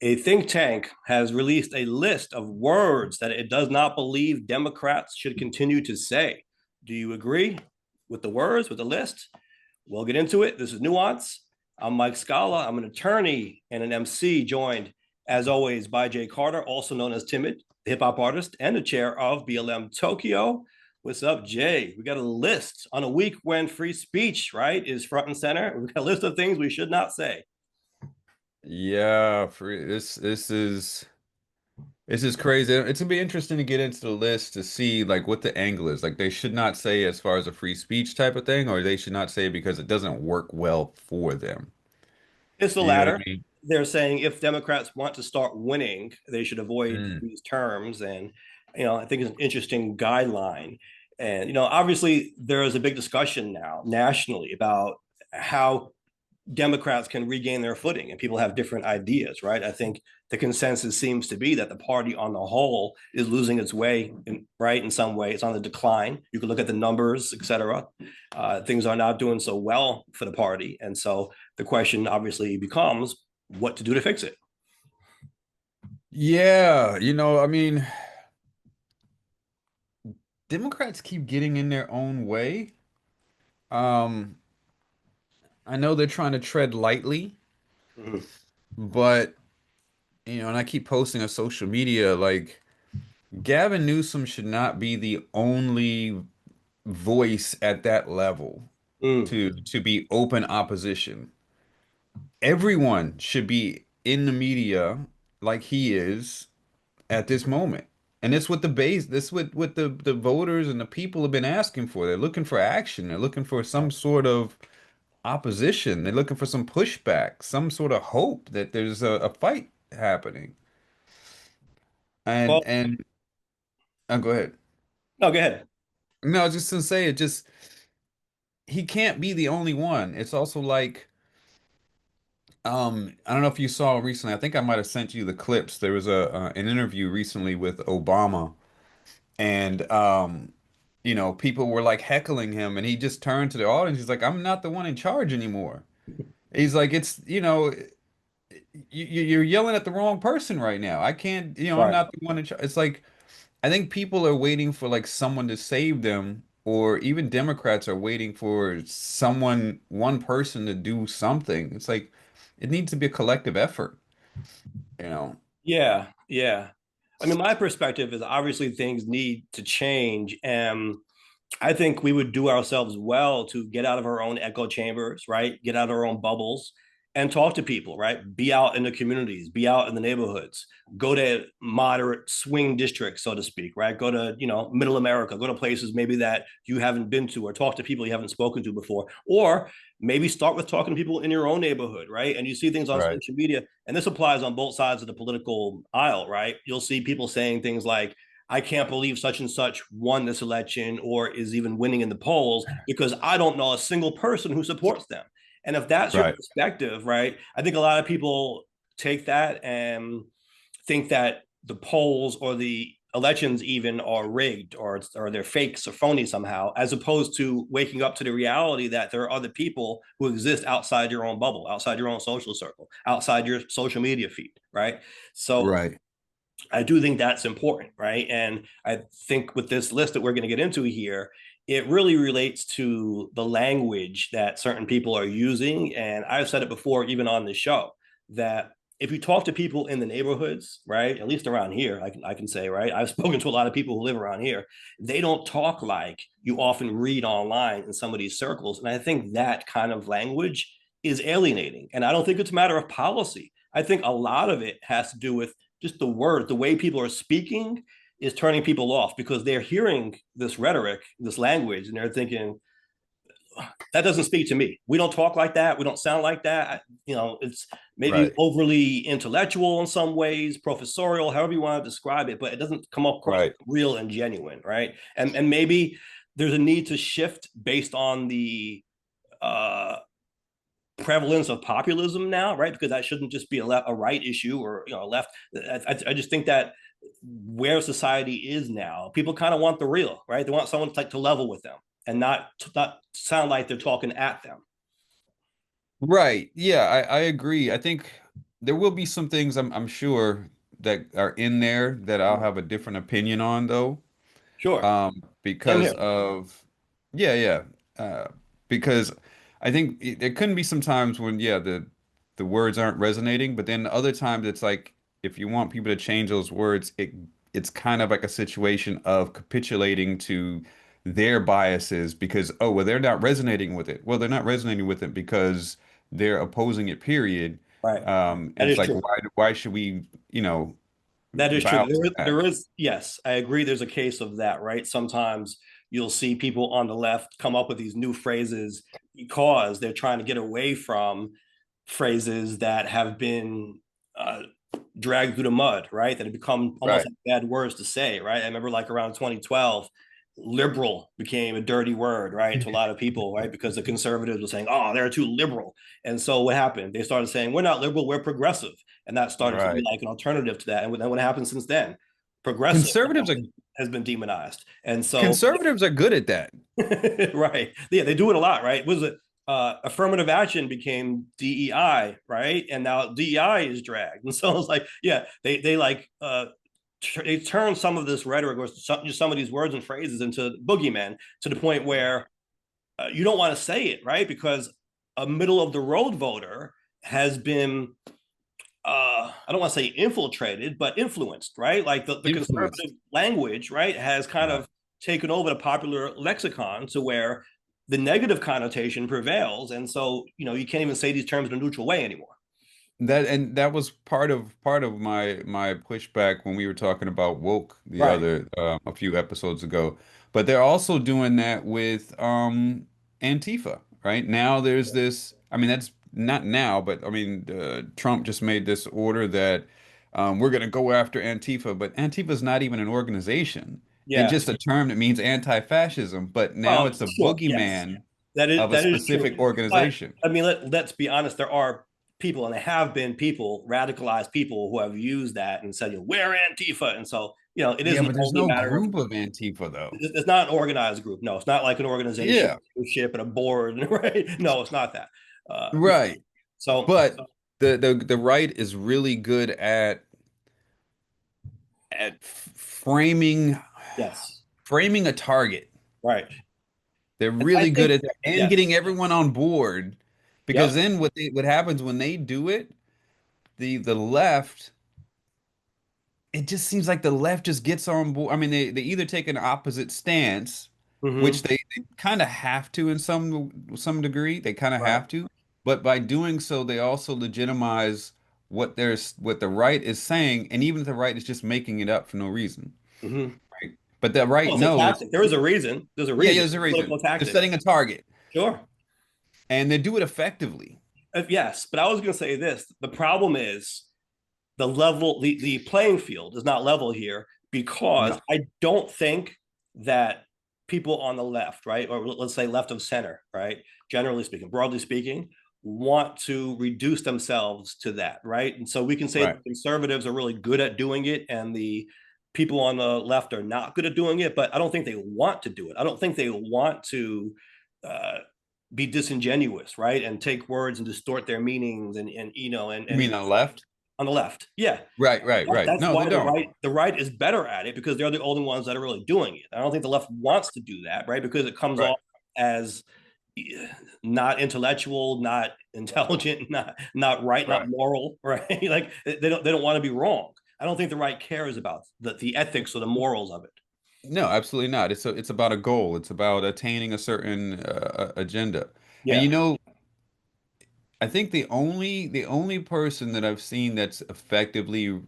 A think tank has released a list of words that it does not believe Democrats should continue to say. Do you agree with the words, with the list? We'll get into it. This is Nuance. I'm Mike Scala. I'm an attorney and an MC, joined, as always, by Jay Carter, also known as Timid, the hip hop artist and the chair of BLM Tokyo. What's up, Jay? We got a list on a week when free speech, right, is front and center. We've got a list of things we should not say. Yeah, for this is crazy. It's gonna be interesting to get into the list to see like what the angle is. Like they should not say as far as a free speech type of thing, or they should not say because it doesn't work well for them. It's the You know what latter. I mean? They're saying if Democrats want to start winning, they should avoid Mm. these terms. And, I think it's an interesting guideline. And, obviously, there is a big discussion now nationally about how Democrats can regain their footing, and people have different ideas, right? I think the consensus seems to be that the party on the whole is losing its way, right? In some way, it's on the decline. You can look at the numbers, et cetera. Things are not doing so well for the party. And so the question obviously becomes what to do to fix it. Yeah, I mean, Democrats keep getting in their own way. Um, I know they're trying to tread lightly, Mhm. but and I keep posting on social media like Gavin Newsom should not be the only voice at that level Mm, to be open opposition. Everyone should be in the media like he is at this moment. And it's what the base, this what the voters and the people have been asking for. They're looking for action. They're looking for some sort of opposition. They're looking for some pushback, some sort of hope that there's a fight happening. well, And go ahead. no, go ahead. No, I was just gonna say it just he can't be the only one. It's also like I don't know if you saw recently. I think I might have sent you the clips. There was a an interview recently with Obama, and people were like heckling him, and he just turned to the audience. He's like, "I'm not the one in charge anymore." He's like, "It's you're yelling at the wrong person right now. I can't, I'm Right. not the one in charge." It's like I think people are waiting for like someone to save them, or even Democrats are waiting for someone, one person to do something. It's like it needs to be a collective effort, you know. Yeah, yeah. I mean, my perspective is obviously things need to change. And I think we would do ourselves well to get out of our own echo chambers, right? Get out of our own bubbles and talk to people, right? Be out in the communities, be out in the neighborhoods, go to moderate swing districts, so to speak, right? Go to, middle America, go to places maybe that you haven't been to, or talk to people you haven't spoken to before, or maybe start with talking to people in your own neighborhood, right? And you see things on Right. social media, and this applies on both sides of the political aisle, right? You'll see people saying things like, I can't believe such and such won this election or is even winning in the polls because I don't know a single person who supports them. And if that's your Right. perspective, right, I think a lot of people take that and think that the polls or the elections even are rigged, or they're fakes or phony somehow, as opposed to waking up to the reality that there are other people who exist outside your own bubble, outside your own social circle, outside your social media feed, right? So Right. I do think that's important, right? And I think with this list that we're going to get into here, it really relates to the language that certain people are using. And I've said it before, even on the show, that if you talk to people in the neighborhoods, right, at least around here, I can say, right, I've spoken to a lot of people who live around here. They don't talk like you often read online in some of these circles. And I think that kind of language is alienating. And I don't think it's a matter of policy. I think a lot of it has to do with just the word, the way people are speaking is turning people off because they're hearing this rhetoric, this language, and they're thinking, that doesn't speak to me. We don't talk like that. We don't sound like that. It's maybe Right. overly intellectual in some ways, professorial, however you want to describe it, but it doesn't come across Right. real and genuine, right? And maybe there's a need to shift based on the uh, prevalence of populism now, right? Because that shouldn't just be a right issue or a left. I just think that where society is now, people kind of want the real, right? They want someone to level with them and not sound like they're talking at them. Right. Yeah, I agree. I think. there will be some things I'm sure that are in there that I'll have a different opinion on though. Sure. Same Because here. of yeah, yeah. Because I think there couldn't be some times when yeah, the words aren't resonating, but then other times it's like if you want people to change those words, it's kind of like a situation of capitulating to their biases because oh, well, they're not resonating with it. Well, they're not resonating with it because they're opposing it, period. Right. And That it's is like true. why should we, That is true. bow to that? There is, yes, I agree. There's a case of that, right? Sometimes you'll see people on the left come up with these new phrases because they're trying to get away from phrases that have been dragged through the mud, right? That have become almost Right. like bad words to say, right? I remember like around 2012, liberal became a dirty word, right, to a lot of people, right? Because the conservatives were saying, oh, they're too liberal. And so what happened? They started saying, we're not liberal, we're progressive. And that started to be Right. like an alternative to that. And then what happened since then? Progressive Conservatives are has been demonized. And so, Conservatives are good at that. right. Yeah, they do it a lot, right? Was it affirmative action became DEI, right? And now DEI is dragged. And so it's like, yeah, they like they turn some of this rhetoric or some of these words and phrases into boogeymen to the point where you don't want to say it, right? Because a middle of the road voter has been I don't want to say infiltrated, but influenced, right? Like the Influenced. conservative language, right, has kind Right. of taken over the popular lexicon to where the negative connotation prevails. And so, you can't even say these terms in a neutral way anymore. That was part of my pushback when we were talking about woke the Right. other a few episodes ago. But they're also doing that with Antifa, right? Now there's this, I mean that's not now, but I mean Trump just made this order that we're going to go after Antifa, but Antifa is not even an organization. It's Yeah. just a term that means anti-fascism, but now Well, it's a sure. Yes. boogeyman That is of a that is true. specific But organization. I mean, let's be honest, there are people, and there have been people, radicalized people who have used that and said, we're Antifa. And so, it Yeah, isn't but there's only a no matter of group of Antifa though. it's not an organized group. No, it's not like an organization, Yeah, leadership, and a board, right? No, it's not that. Yeah. right. So, But the right is really good at yes, framing a target. right. They're I really good think, at that and yes, getting everyone on board because yep. then what happens when they do it, the left, it just seems like the left just gets on board. I mean, they either take an opposite stance, which Hmm. they kind of have to in some degree. They kind of Right. have to, but by doing so, they also legitimize what the right is saying, and even if the right is just making it up for no reason, Hmm. right? But the right Well, it's a knows, tactic. There is a reason. There's a yeah, yeah, reason. there's a reason. Political They're tactic. setting a target, Sure. and they do it effectively. Yes, but I was going to say this. The problem is the playing field is not level here because No, I don't think that people on the left, right, or let's say left of center, right, generally speaking, broadly speaking, want to reduce themselves to that, right? And so we can say right. the conservatives are really good at doing it and the people on the left are not good at doing it, but I don't think they want to do it. I don't think they want to uh, be disingenuous, right, and take words and distort their meanings and You mean on the left? on the left. Yeah, Right, right, right. that's No, they why the don't. right is better at it because they're the only ones that are really doing it. I don't think the left wants to do that, right? Because it comes Right, off as not intellectual, not intelligent, not right, not right. moral, right? Like they don't want to be wrong. I don't think the right cares about the ethics or the morals of it. No, absolutely not. It's about a goal. It's about attaining a certain agenda. And Yeah. I think the only person that I've seen that's effectively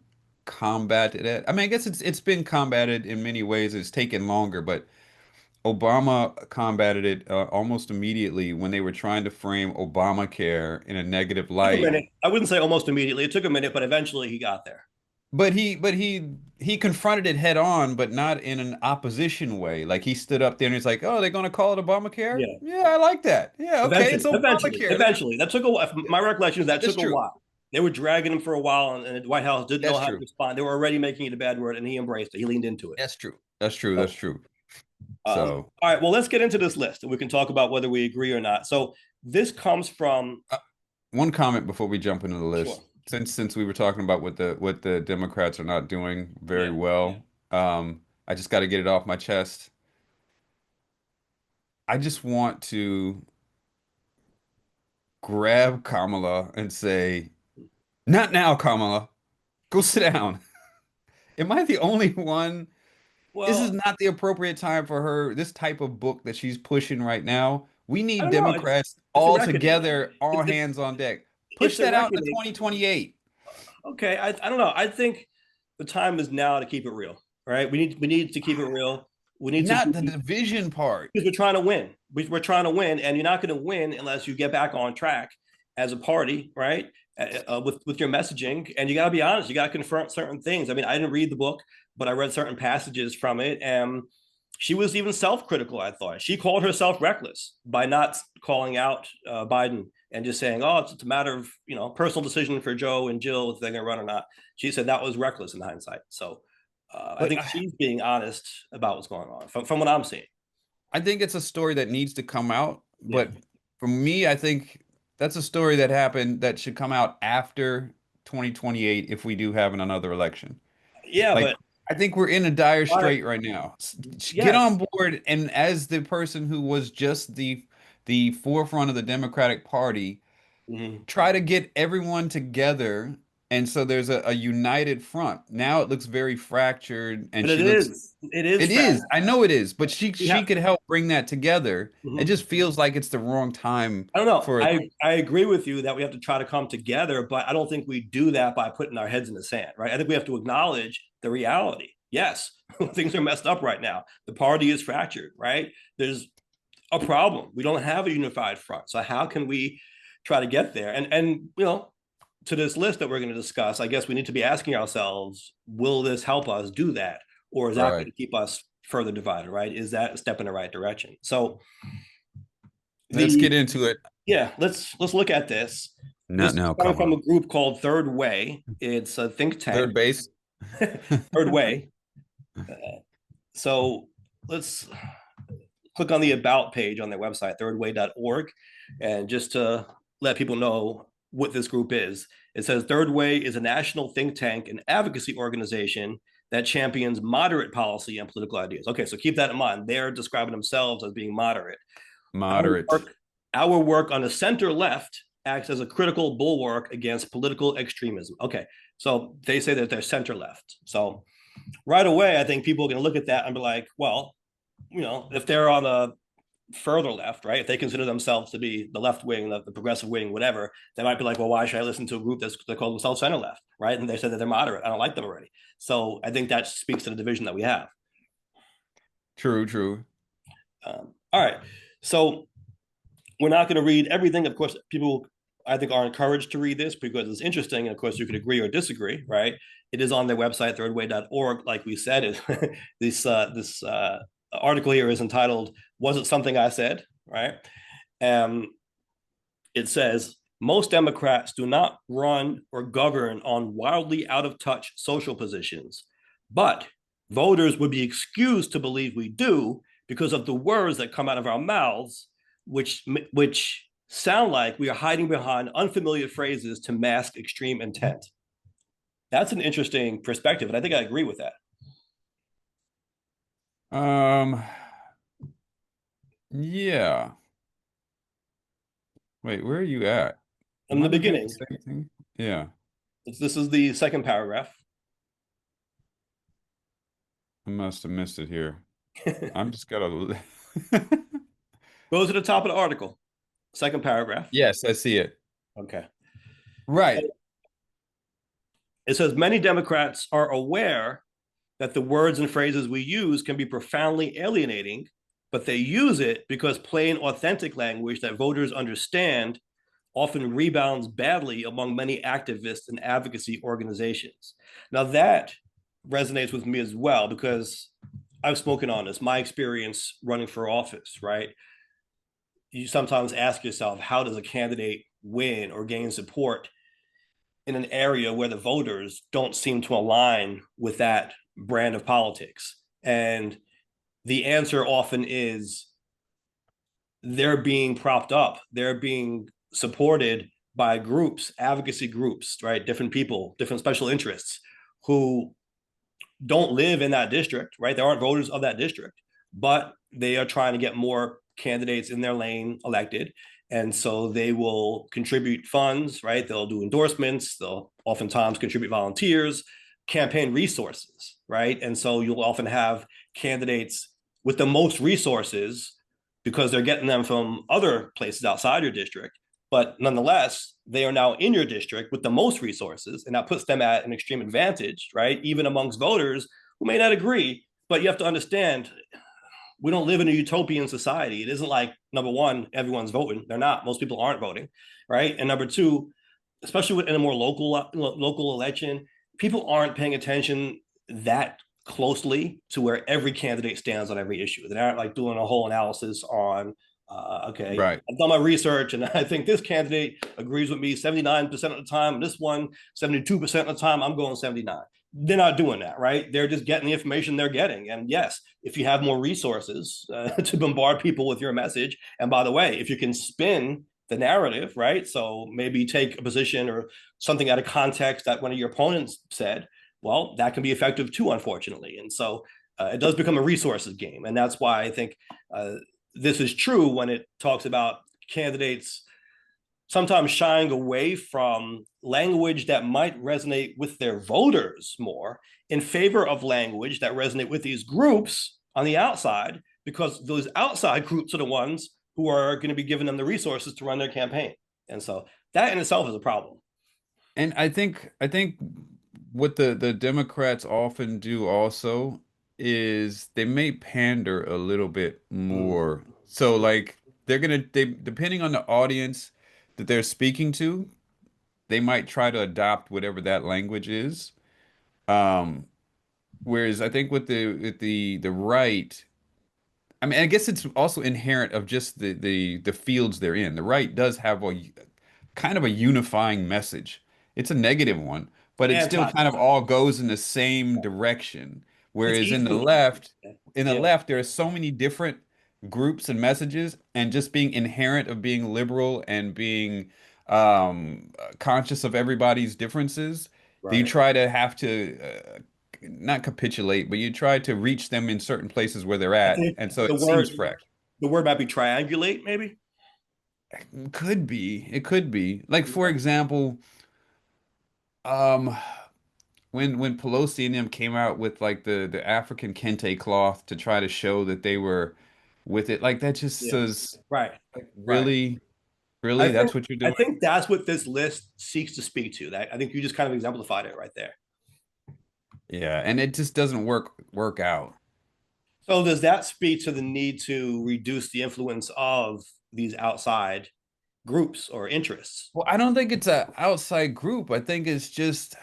combated it. I mean, I guess it's been combated in many ways. It's taken longer, but Obama combated it almost immediately when they were trying to frame Obamacare in a negative It took a light. minute. I wouldn't say almost immediately. It took a minute, but eventually he got there. But he confronted it head on, but not in an opposition way. Like he stood up there and he's like, "Oh, they're gonna call it Obamacare? Yeah. Yeah, I like that. Yeah, okay, it's Obamacare. Eventually. That took a while. My recollection is that That's took a true. while. They were dragging him for a while, and the White House didn't know That's how to true. respond. They were already making it a bad word, and he embraced it. He leaned into it. That's true. That's true. That's So, true. all So, right. Well, let's get into this list, and we can talk about whether we agree or not. So, this comes from one comment before we jump into the sure, list. since we were talking about what the Democrats are not doing very Yeah. well, I just got to get it off my chest. I just want to grab Kamala and say, "Not now, Kamala. Go sit down." Am I the only one? This is Well, not the appropriate time for her, this type of book that she's pushing right now. We I need don't know. Democrats It's a all reckoning. together, all It's hands on deck. Push it's a that out to reckoning. 2028. Okay, I don't know. I think the time is now to keep it real. Right? We need to keep it real. We need to Not the be division part. because we're trying to win. We're trying to win, and you're not going to win unless you get back on track as a party, right? With your messaging, and you got to be honest. You got to confront certain things. I mean, I didn't read the book, but I read certain passages from it, and she was even self-critical. I thought she called herself reckless by not calling out Biden and just saying, "Oh, it's a matter of personal decision for Joe and Jill if they're going to run or not." She said that was reckless in hindsight. So I But think she's being honest about what's going on from what I'm seeing. I think it's a story that needs to come out. Yeah. But for me, I think that's a story that happened that should come out after 2028 if we do have another election. Yeah, Like, but I think we're in a dire why? strait right now. Get Yes. on board, and as the person who was just the forefront of the Democratic Party, Mhm. try to get everyone together, and so there's a united front. Now it looks very fractured, and But it she looks. is. It is It is. fragile. I know it is, but she We she have. could help bring that together. It Mhm. just feels like it's the wrong time I don't know. for. I agree with you that we have to try to come together, but I don't think we do that by putting our heads in the sand, right? I think we have to acknowledge the reality. Yes, things are messed up right now. The party is fractured, right? There's a problem. We don't have a unified front. So how can we try to get there? And to this list that we're going to discuss, I guess we need to be asking ourselves, will this help us do that? Or is that going Right. to keep us further divided, right? Is that a step in the right direction? So Let's the get into it. yeah, let's look at this. This Not is now, coming from Kamala. a group called Third Way. It's a think tank. Third base. Third Way. So let's click on the about page on their website, thirdway.org. And just to let people know what this group is, it says Third Way is a national think tank and advocacy organization that champions moderate policy and political ideas. Okay, so keep that in mind. They're describing themselves as being moderate. Our Moderate. work, our work on the center left acts as a critical bulwark against political extremism. Okay, so they say that they're center left. So right away, I think people are going to look at that and be like, well, if they're on the further left, right? If they consider themselves to be the left wing, the progressive wing, whatever, they might be like, well, why should I listen to a group that calls themselves center left, right? And they said that they're moderate. I don't like them already. So I think that speaks to the division that we have. True, true. All right. So we're not going to read everything. Of course, people I think are encouraged to read this because it's interesting. And of course, you could agree or disagree, right? It is on their website, thirdway.org. Like we said, this article here is entitled "Was It Something I Said?" Right? It says most Democrats do not run or govern on wildly out of touch social positions, but voters would be excused to believe we do because of the words that come out of our mouths, which sound like we are hiding behind unfamiliar phrases to mask extreme intent. That's an interesting perspective, and I think I agree with that. Um, yeah. Wait, where are you at? In Am I the looking at the beginning, same thing? Yeah. this is the second paragraph. I must have missed it here. I'm just gotta. Goes to the top of the article, second paragraph. Yes, I see it. Okay. Right. It says many Democrats are aware that the words and phrases we use can be profoundly alienating, but they use it because plain, authentic language that voters understand often rebounds badly among many activists and advocacy organizations. Now, that resonates with me as well because I've spoken on this, my experience running for office, right? You sometimes ask yourself, how does a candidate win or gain support in an area where the voters don't seem to align with that brand of politics? And the answer often is they're being propped up, they're being supported by groups, advocacy groups, right? Different people, different special interests who don't live in that district, right? There aren't voters of that district, but they are trying to get more candidates in their lane elected. And so they will contribute funds, right? They'll do endorsements, they'll oftentimes contribute volunteers, campaign resources, right? And so you'll often have candidates with the most resources because they're getting them from other places outside your district. But nonetheless, they are now in your district with the most resources, and that puts them at an extreme advantage, right? Even amongst voters who may not agree. But you have to understand, we don't live in a utopian society. It isn't like, number one, everyone's voting. They're not. Most people aren't voting, right? And number two, especially in a more local election, people aren't paying attention that closely to where every candidate stands on every issue. They aren't like doing a whole analysis on, okay, Right. I've done my research and I think this candidate agrees with me 79% of the time. And this one, 72% of the time, I'm going 79. They're not doing that, right? They're just getting the information they're getting. And yes, if you have more resources to bombard people with your message, and by the way, if you can spin the narrative, right? So maybe take a position or something out of context that one of your opponents said, well, that can be effective too, unfortunately. And so it does become a resources game. And that's why I think this is true when it talks about candidates sometimes shying away from language that might resonate with their voters more in favor of language that resonate with these groups on the outside, because those outside groups are the ones who are going to be giving them the resources to run their campaign. And so that in itself is a problem. And I think what the Democrats often do also is they may pander a little bit Mm. more. So like they depending on the audience that they're speaking to, they might try to adopt whatever that language is. Um, Whereas I think with the right, I mean, I guess it's also inherent of just the fields they're in. The right does have a kind of a unifying message. It's a negative one, but it still Anti. kind of all goes in the same direction. It's Whereas equally. in the Yeah. left, there are so many different groups and messages, and just being inherent of being liberal and being conscious of everybody's differences, that you Right. try to have to not capitulate, but you try to reach them in certain places where they're I at, think and so the it word seems fresh. the word might be triangulate, maybe. Could be. It could be. Like for Yeah. example, um, when Pelosi and them came out with like the African kente cloth to try to show that they were with it, like that just Yeah. says, Right. like, Right. really, I really, think that's what you're I doing? think that's what this list seeks to speak to. That I think you just kind of exemplified it right there. Yeah, and it just doesn't work out. So does that speak to the need to reduce the influence of these outside groups or interests? Well, I don't think it's a outside group. I think it's just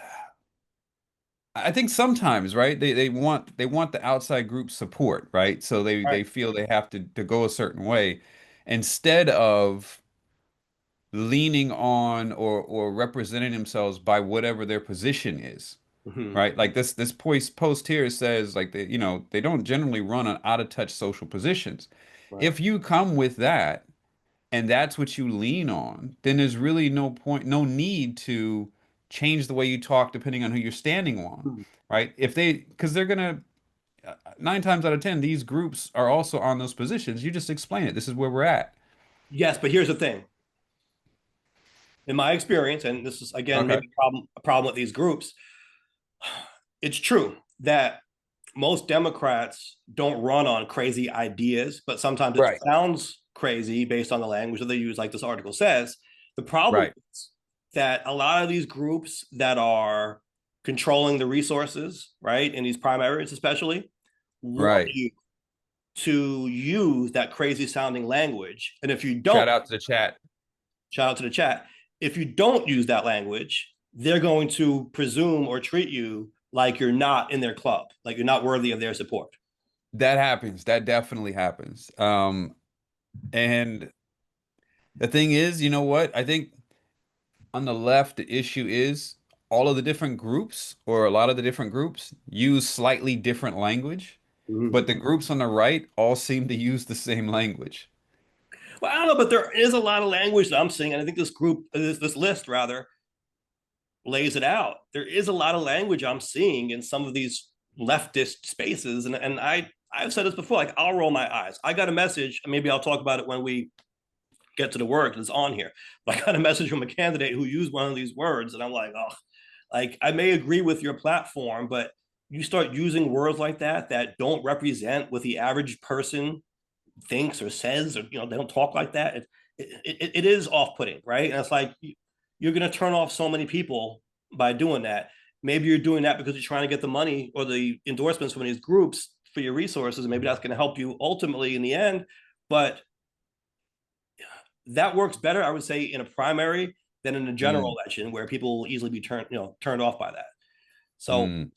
I think sometimes, right? They want the outside group support, right? So Right. they feel they have to go a certain way instead of leaning on or representing themselves by whatever their position is, Mm-hmm. right? Like this post here says like they don't generally run on out of touch social positions. Right. If you come with that and that's what you lean on, then there's really no point, no need to change the way you talk depending on who you're standing on, Hmm. right? If they, because they're gonna 9 times out of 10, these groups are also on those positions. You just explain it. This is where we're at. Yes, but here's the thing. In my experience, and this is again Okay. maybe a problem with these groups, it's true that most Democrats don't run on crazy ideas, but sometimes it Right. sounds crazy based on the language that they use, like this article says. The problem Right. is that a lot of these groups that are controlling the resources, right, in these primaries especially, want Right. you to use that crazy sounding language. And if you don't, Shout out to the chat. shout out to the chat, if you don't use that language, they're going to presume or treat you like you're not in their club, like you're not worthy of their support. That happens. That definitely happens. And the thing is, you know what? I think on the left, the issue is all of the different groups, or a lot of the different groups, use slightly different language, Mm-hmm. but the groups on the right all seem to use the same language. Well, I don't know, but there is a lot of language that I'm seeing, and I think this list rather, lays it out. There is a lot of language I'm seeing in some of these leftist spaces, and I've said this before. Like I'll roll my eyes. I got a message, and maybe I'll talk about it when we get to the word that's on here. But I got a message from a candidate who used one of these words, and I'm like, oh, like I may agree with your platform, but you start using words like that don't represent what the average person thinks or says, or they don't talk like that. It is off-putting, right? And it's like you're going to turn off so many people by doing that. Maybe you're doing that because you're trying to get the money or the endorsements from these groups for your resources, and maybe that's going to help you ultimately in the end. But that works better, I would say, in a primary than in a general Mm, election where people will easily be turned off by that. So, mm,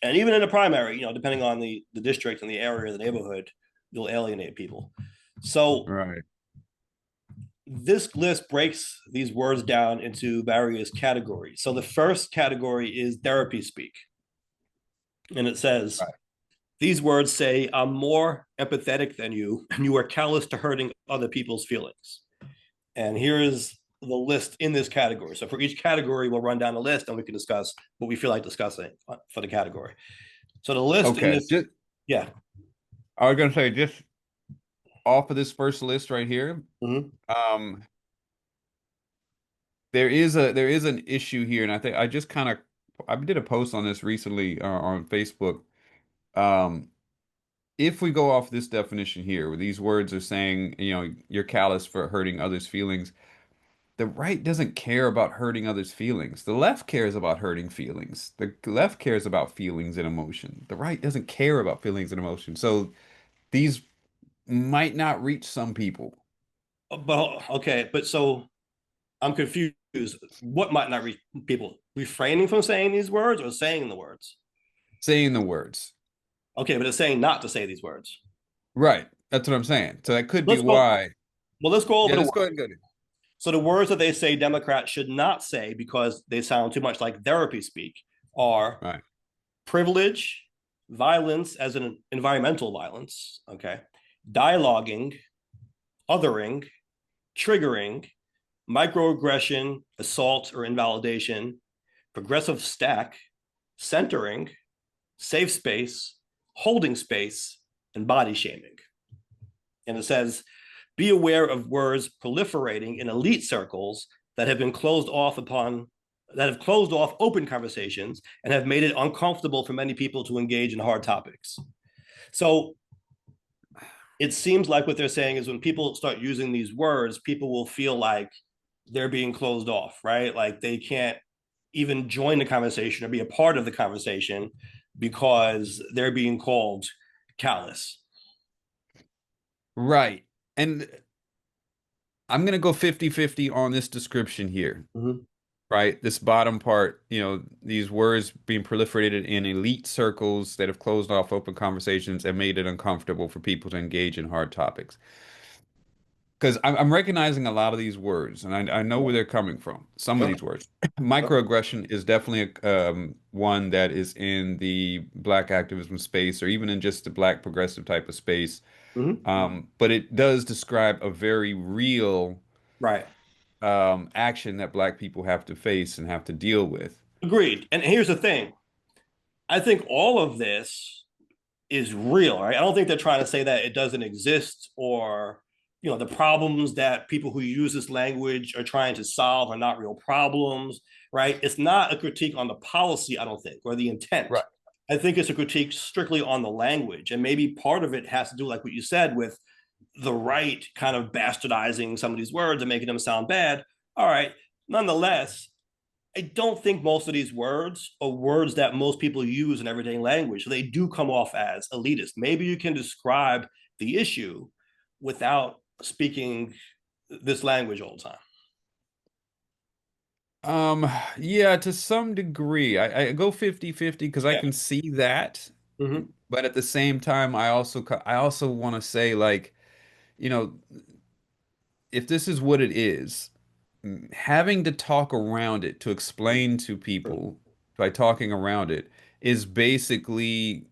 and even in a primary, depending on the district and the area, the neighborhood, you'll alienate people. So right. this list breaks these words down into various categories. So the first category is therapy speak. And it says, Right. these words say, I'm more empathetic than you, and you are callous to hurting other people's feelings. And here is the list in this category. So for each category, we'll run down the list and we can discuss what we feel like discussing for the category. So the list in Okay. this, Just yeah. I was gonna say just off of this first list right here, Mm-hmm. um, there is an issue here, and I think I just kind of I did a post on this recently on Facebook. Um, if we go off this definition here, where these words are saying, you're callous for hurting others' feelings, the right doesn't care about hurting others' feelings. The left cares about hurting feelings. The left cares about feelings and emotion. The right doesn't care about feelings and emotion. So these might not reach some people. But okay, but so I'm confused. What might not reach people? Refraining from saying these words or saying the words? Saying the words. Okay, but it's saying not to say these words. Right. That's what I'm saying. So that could be Let's go. why. Well, let's go over Yeah, the let's go words. ahead and go to. So the words that they say Democrats should not say because they sound too much like therapy speak are Right. privilege, violence as an environmental violence, okay, dialoguing, othering, triggering, microaggression, assault or invalidation, progressive stack, centering, safe space, holding space, and body shaming. And it says, be aware of words proliferating in elite circles that have been closed off upon that have closed off open conversations and have made it uncomfortable for many people to engage in hard topics. So it seems like what they're saying is when people start using these words, people will feel like they're being closed off, right? Like they can't even join the conversation or be a part of the conversation because they're being called callous. Right. And I'm gonna go 50-50 on this description here. Mm-hmm. Right? This bottom part, these words being proliferated in elite circles that have closed off open conversations and made it uncomfortable for people to engage in hard topics. Because I'm recognizing a lot of these words, and I know where they're coming from. Some of Sure. these words. Sure. Microaggression is definitely one that is in the Black activism space, or even in just the Black progressive type of space. Mm-hmm. But it does describe a very real Right. action that Black people have to face and have to deal with. Agreed. And here's the thing. I think all of this is real, right? I don't think they're trying to say that it doesn't exist or, the problems that people who use this language are trying to solve are not real problems, right? It's not a critique on the policy, I don't think, or the intent. Right. I think it's a critique strictly on the language. And maybe part of it has to do, like what you said, with the right kind of bastardizing some of these words and making them sound bad. All right. Nonetheless, I don't think most of these words are words that most people use in everyday language. So they do come off as elitist. Maybe you can describe the issue without speaking this language all the time. Um, yeah, to some degree. I go 50-50 because I Yeah. can see that, Mm-hmm. but at the same time, I also want to say like, you know, if this is what it is, having to talk around it to explain to True. people by talking around it is basically,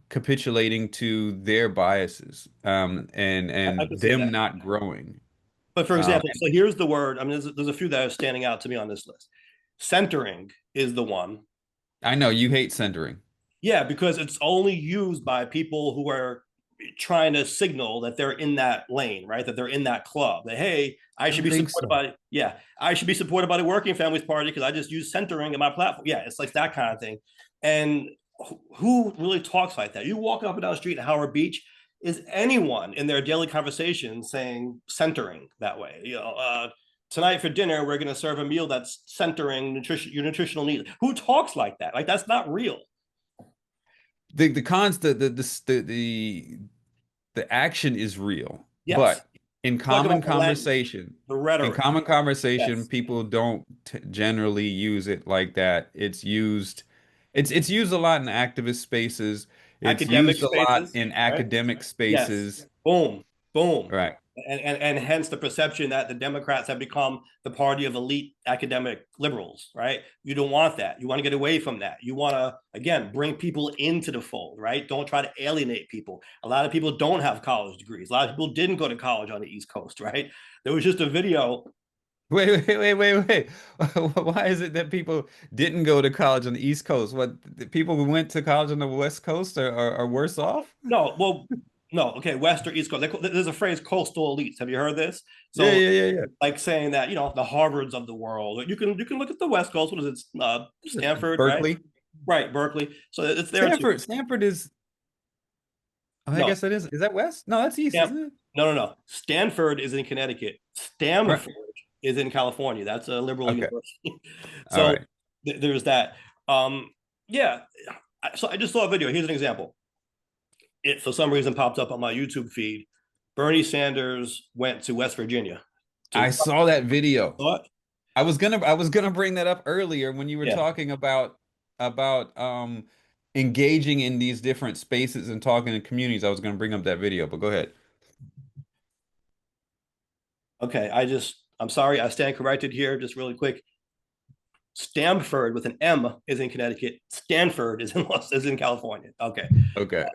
capitulating to their biases, I and could see them that. not growing. But for example, And so here's the word. I mean, there's a few that are standing out to me on this list. Centering is the one. I know you hate centering. Yeah, because it's only used by people who are trying to signal that they're in that lane, right? That they're in that club. That hey, I I should don't be think supported so. by yeah, I should be supported by the Working Families Party because I just use centering in my platform. Yeah, it's like that kind of thing. And who really talks like that? You walk up and down the street in Howard Beach, is anyone in their daily conversation saying centering that way? Tonight for dinner we're going to serve a meal that's centering your nutritional needs. Who talks like that? Like that's not real. The cons the action is real, Yes. but in Talking common about the language, conversation, the in rhetoric. common conversation, Yes. people don't generally use it like that. It's used a lot in activist spaces. It's Academic used a lot spaces, in right? academic Yes. spaces. Boom. Boom. Right. And hence the perception that the Democrats have become the party of elite academic liberals, right? You don't want that. You want to get away from that. You want to, again, bring people into the fold, right? Don't try to alienate people. A lot of people don't have college degrees. A lot of people didn't go to college on the East Coast, right? There was just a video. Wait. Why is it that people didn't go to college on the East Coast? What, the people who went to college on the West Coast are worse off? No, well, no, okay, West or East Coast. There's a phrase coastal elites. Have you heard this? Yeah, So yeah. like saying that the Harvards of the world. You can look at the West Coast. What is it? Stanford, right? Berkeley. Right, Berkeley. So it's there too. Stanford is, oh, I No, guess it is. Is that West? No, that's East, Stan, isn't it? no. Stanford is in Connecticut. Right. Stamford is in California. That's a liberal Okay. university. All So right. there's that. Yeah. So I just saw a video. Here's an example. It for some reason popped up on my YouTube feed. Bernie Sanders went to West Virginia to I saw that video. thought. I was gonna bring that up earlier when you were Yeah. talking about engaging in these different spaces and talking to communities. I was gonna bring up that video, but go ahead. Okay. I'm sorry. I stand corrected here. Just really quick. Stamford with an M is in Connecticut. Stanford is in California. Okay. Okay.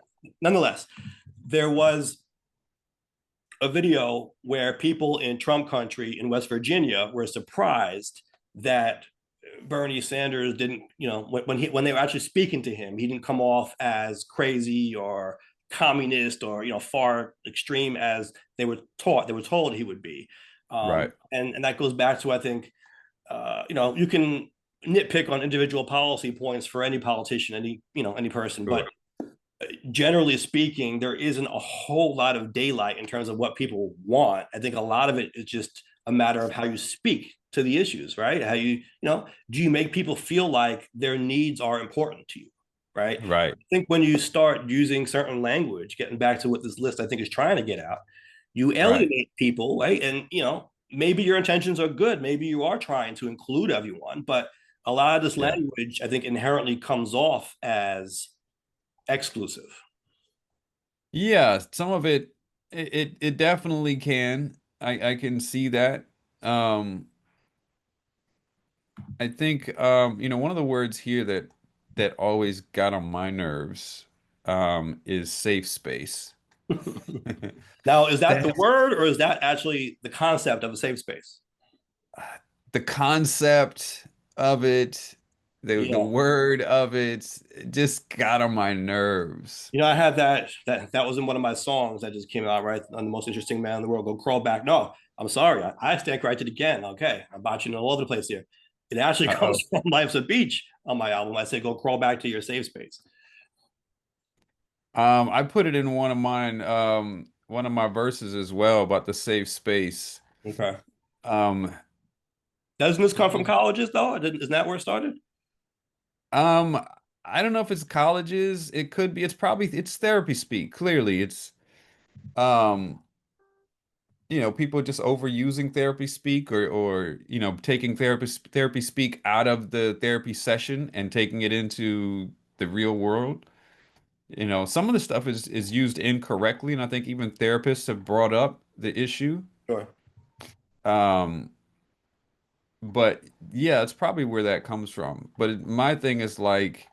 Nonetheless, there was a video where people in Trump country in West Virginia were surprised that Bernie Sanders didn't, when they were actually speaking to him, he didn't come off as crazy or communist or far extreme as they were told he would be. Right. And that goes back to I think you can nitpick on individual policy points for any politician, any person, but Sure. generally speaking, there isn't a whole lot of daylight in terms of what people want. I think a lot of it is just a matter of how you speak to the issues, right? How do you make people feel like their needs are important to you, right? Right. I think when you start using certain language, getting back to what this list I think is trying to get out, you Right. alienate people, right? And maybe your intentions are good, maybe you are trying to include everyone, but a lot of this Yeah. language I think inherently comes off as exclusive. Yeah, some of it definitely can. I can see that. Um I think one of the words here that always got on my nerves is safe space. Now, is that the That's word or is that actually the concept of a safe space? the concept of it, the Yeah. word of it just got on my nerves. I had that was in one of my songs that just came out, right? On the most interesting man in the world, go crawl back. No, I'm sorry. I stand corrected again. Okay. I'm botching all over the place here. It actually comes Uh-oh. from Life's a Beach on my album. I say go crawl back to your safe space. I put it in one of mine, one of my verses as well about the safe space. Okay. Um, Doesn't this come from colleges though? Isn't that where it started? um, I don't know if it's colleges. It could be. It's therapy speak. Clearly, it's um, people just overusing therapy speak or taking therapy speak out of the therapy session and taking it into the real world. Some of the stuff is used incorrectly, and I think even therapists have brought up the issue. Sure. Um, but yeah, it's probably where that comes from. But my thing is like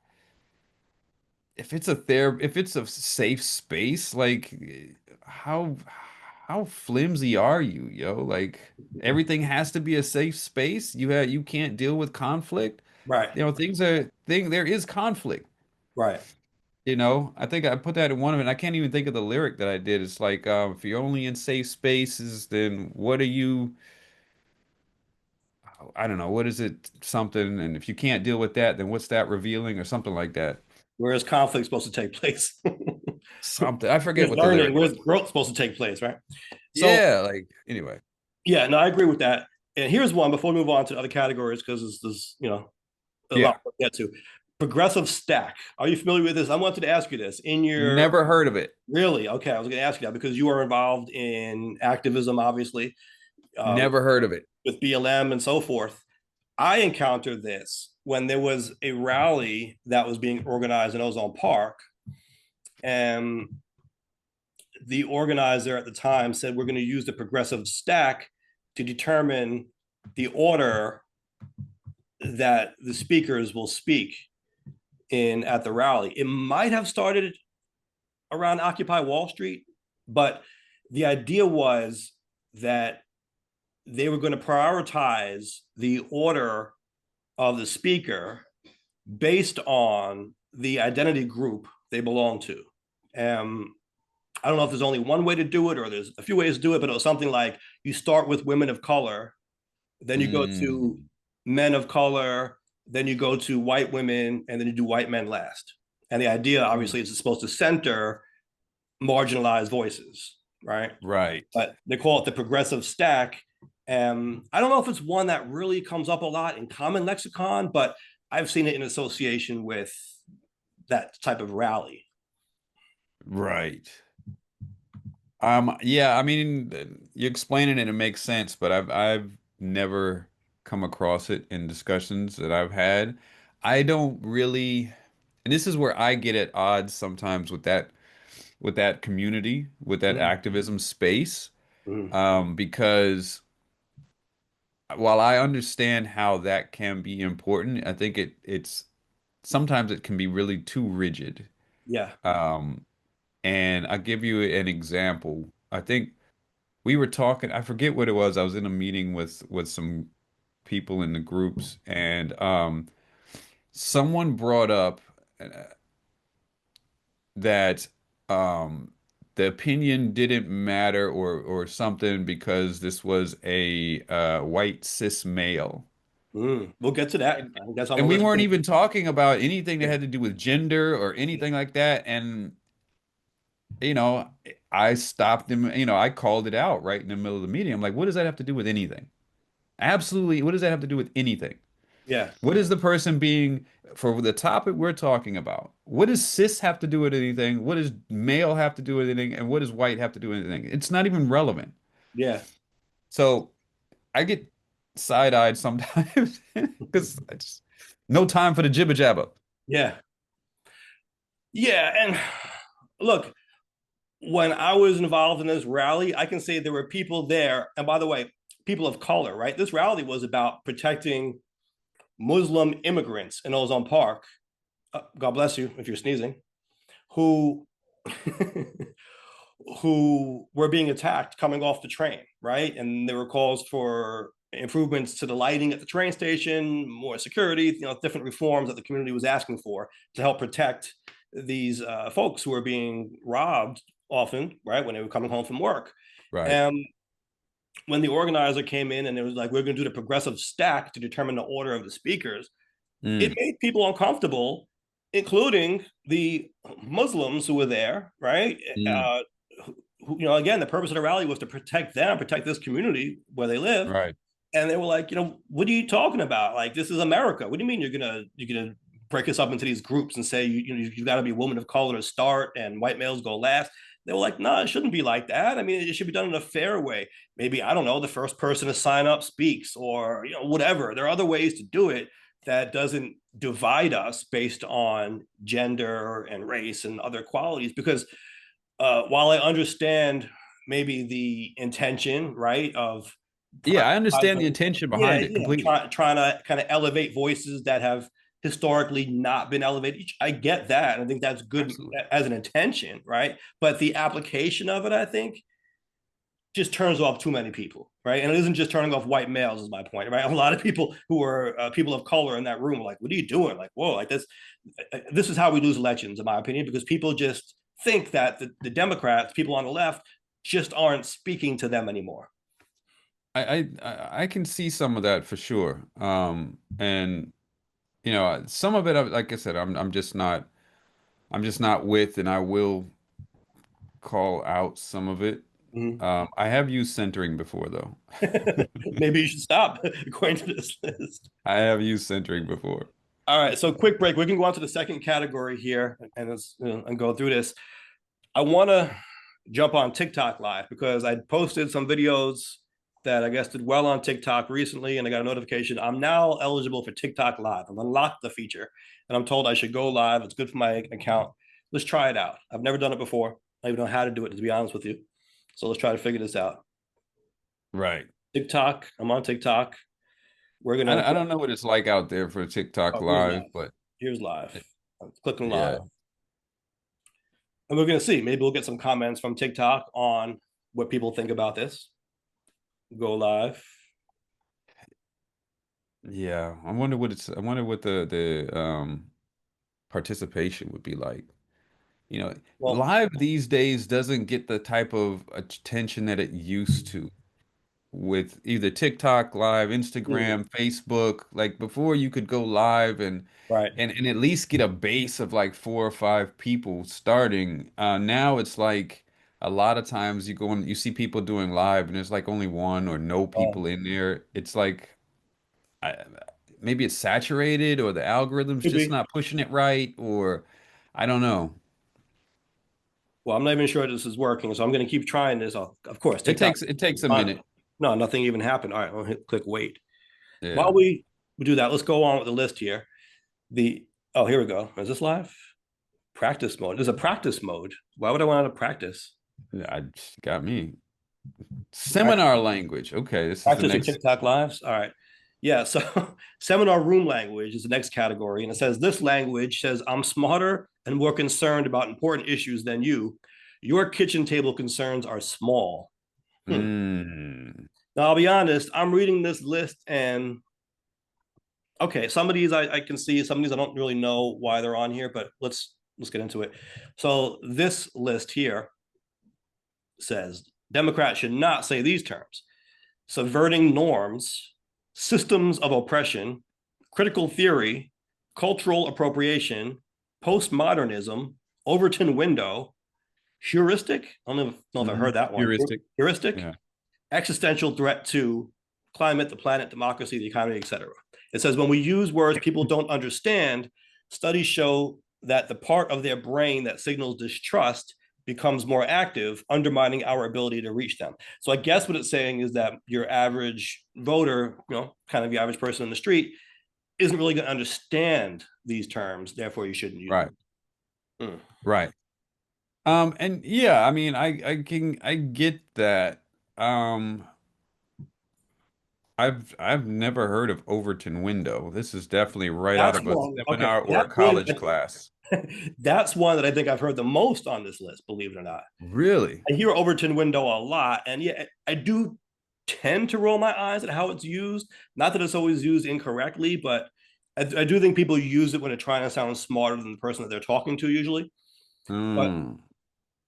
if it's a safe space, like how how flimsy are you, yo? Like everything has to be a safe space. You can't deal with conflict. Right, You know, there is conflict. right. You know, I think I put that in one of it. And I can't even think of the lyric that I did. It's like, if you're only in safe spaces, then what are you? I don't know. What is it? Something. And if you can't deal with that, then what's that revealing or something like that? Where's conflict supposed to take place? Something. I forget Where's what the learning? lyric Where's was. growth supposed to take place? Right. So Yeah, like anyway. yeah, no, I agree with that. And here's one before we move on to other categories because there's a Yeah. lot to get to. Progressive stack. Are you familiar with this? I wanted to ask you this in your Never heard of it. really okay. I was going to ask you that because you are involved in activism, obviously, uh, Never heard of it. with BLM and so forth. I encountered this when there was a rally that was being organized in Ozone Park, and the organizer at the time said, "We're going to use the progressive stack to determine the order that the speakers will speak in at the rally." It might have started around Occupy Wall Street, but the idea was that they were going to prioritize the order of the speaker based on the identity group they belong to. I don't know if there's only one way to do it or there's a few ways to do it, but it was something like you start with women of color, then you go to Mm, men of color, then you go to white women, and then you do white men last. And the idea, mm. obviously, is it's supposed to center marginalized voices, right? Right. But they call it the progressive stack. And I don't know if it's one that really comes up a lot in common lexicon, but I've seen it in association with that type of rally. Right. Yeah, I mean, you explaining it, it makes sense, but I've never come across it in discussions that I've had. I don't really, and this is where I get at odds sometimes with that community, with that Mm-hmm. activism space, Mm-hmm. because while I understand how that can be important, I think it's sometimes it can be really too rigid. Yeah. Um, and I'll give you an example. I think we were talking, I forget what it was. I was in a meeting with some people in the groups, and someone brought up that the opinion didn't matter or something because this was a white cis male. We'll get to that. And, I think that's on the and we list weren't too. even talking about anything that Yeah. had to do with gender or Yeah. anything like that. And you know, I stopped him, I called it out right in the middle of the meeting. I'm like, what does that have to do with anything? Absolutely, what does that have to do with anything? Yeah. What is the person being for the topic we're talking about? What does cis have to do with anything? What does male have to do with anything? And what does white have to do with anything? It's not even relevant. Yeah. So I get side-eyed sometimes because I just no time for the jibber jabber. Yeah. Yeah. And look, when I was involved in this rally, I can say there were people there. And by the way, people of color, right? This rally was about protecting Muslim immigrants in Ozone Park. God bless you if you're sneezing, who who were being attacked coming off the train, right? And there were calls for improvements to the lighting at the train station, more security, different reforms that the community was asking for to help protect these folks who were being robbed often, right, when they were coming home from work. Right. And when the organizer came in and it was like, we're going to do the progressive stack to determine the order of the speakers, it Mm, made people uncomfortable, including the Muslims who were there, right? mm, Again, the purpose of the rally was to protect them, protect this community where they live. right. And they were like, what are you talking about? Like, this is America. What do you mean you're gonna break us up into these groups and say you've got to be a woman of color to start and white males go last? They were like, no, it shouldn't be like that. I mean, it should be done in a fair way. Maybe, I don't know, the first person to sign up speaks or whatever. There are other ways to do it that doesn't divide us based on gender and race and other qualities. Because while I understand maybe the intention, right, of Yeah, I understand the prioritizing, intention yeah, behind it yeah, completely. trying to kind of elevate voices that have historically not been elevated. I get that. And I think that's good Absolutely. as an intention, right? But the application of it, I think, just turns off too many people, right? And it isn't just turning off white males, is my point, right? A lot of people who are people of color in that room are like, "What are you doing?" Like, whoa, like this. This is how we lose elections, in my opinion, because people just think that the Democrats, people on the left, just aren't speaking to them anymore. I can see some of that for sure. And you know, some of it, like I said, I'm just not with, and I will call out some of it. Mhm. I have used centering before, though. Maybe you should stop according to this list. I have used centering before. All right, so quick break. We can go on to the second category here and and go through this. I want to jump on TikTok live because I posted some videos that I guess did well on TikTok recently, and I got a notification. I'm now eligible for TikTok live. I've unlocked the feature, and I'm told I should go live. It's good for my account. Let's try it out. I've never done it before. I don't even know how to do it, to be honest with you. So let's try to figure this out. Right. TikTok. I'm on TikTok. We're gonna. I don't know what it's like out there for TikTok Oh, here's Live, live. but Here's live. I'm clicking yeah, live, and we're gonna see. Maybe we'll get some comments from TikTok on what people think about this. Go live. yeah. I wonder what the participation would be like. You know, Well, live these days doesn't get the type of attention that it used to with either TikTok live, mm, Instagram, Facebook. Like before you could go live right. and at least get a base of like four or five people starting. Now it's like a lot of times you go and you see people doing live and there's like only one or no people in there. It's like I, maybe it's saturated or the algorithm's Could just be. not pushing it right or I don't know. Well, I'm not even sure this is working, so I'm going to keep trying this. Of course, TikTok. It takes a minute. No, nothing even happened. All right, I'll hit click wait. Yeah. While we do that, let's go on with the list here. The oh, here we go. Is this live? Practice mode. There's a practice mode. Why would I want to practice? I got me. Practice, Seminar language. Okay, this is the practice with next. TikTok lives. All right. Yeah, so seminar room language is the next category. And it says this language says, I'm smarter and more concerned about important issues than you. Your kitchen table concerns are small. Hmm. Mm, Now, I'll be honest, I'm reading this list and okay, some of these I can see, some of these I don't really know why they're on here, but let's get into it. So this list here says Democrats should not say these terms: subverting norms, systems of oppression, critical theory, cultural appropriation, postmodernism, Overton window, heuristic. I don't know if I heard that one. heuristic. Heuristic, Yeah. existential threat to climate, the planet, democracy, the economy, etc. It says when we use words people don't understand, studies show that the part of their brain that signals distrust becomes more active, undermining our ability to reach them. So I guess what it's saying is that your average voter, kind of the average person in the street, isn't really going to understand these terms. Therefore, you shouldn't use Right. them. Mm. Right. And yeah, I mean, I get that. Um, I've never heard of Overton window. This is definitely right out That's of a one. Okay, seminar or a that one. college class. That's one that I think I've heard the most on this list. Believe it or not. Really? I hear Overton window a lot, and yeah, I do tend to roll my eyes at how it's used. Not that it's always used incorrectly, but I do think people use it when they're trying to sound smarter than the person that they're talking to usually. But Hmm.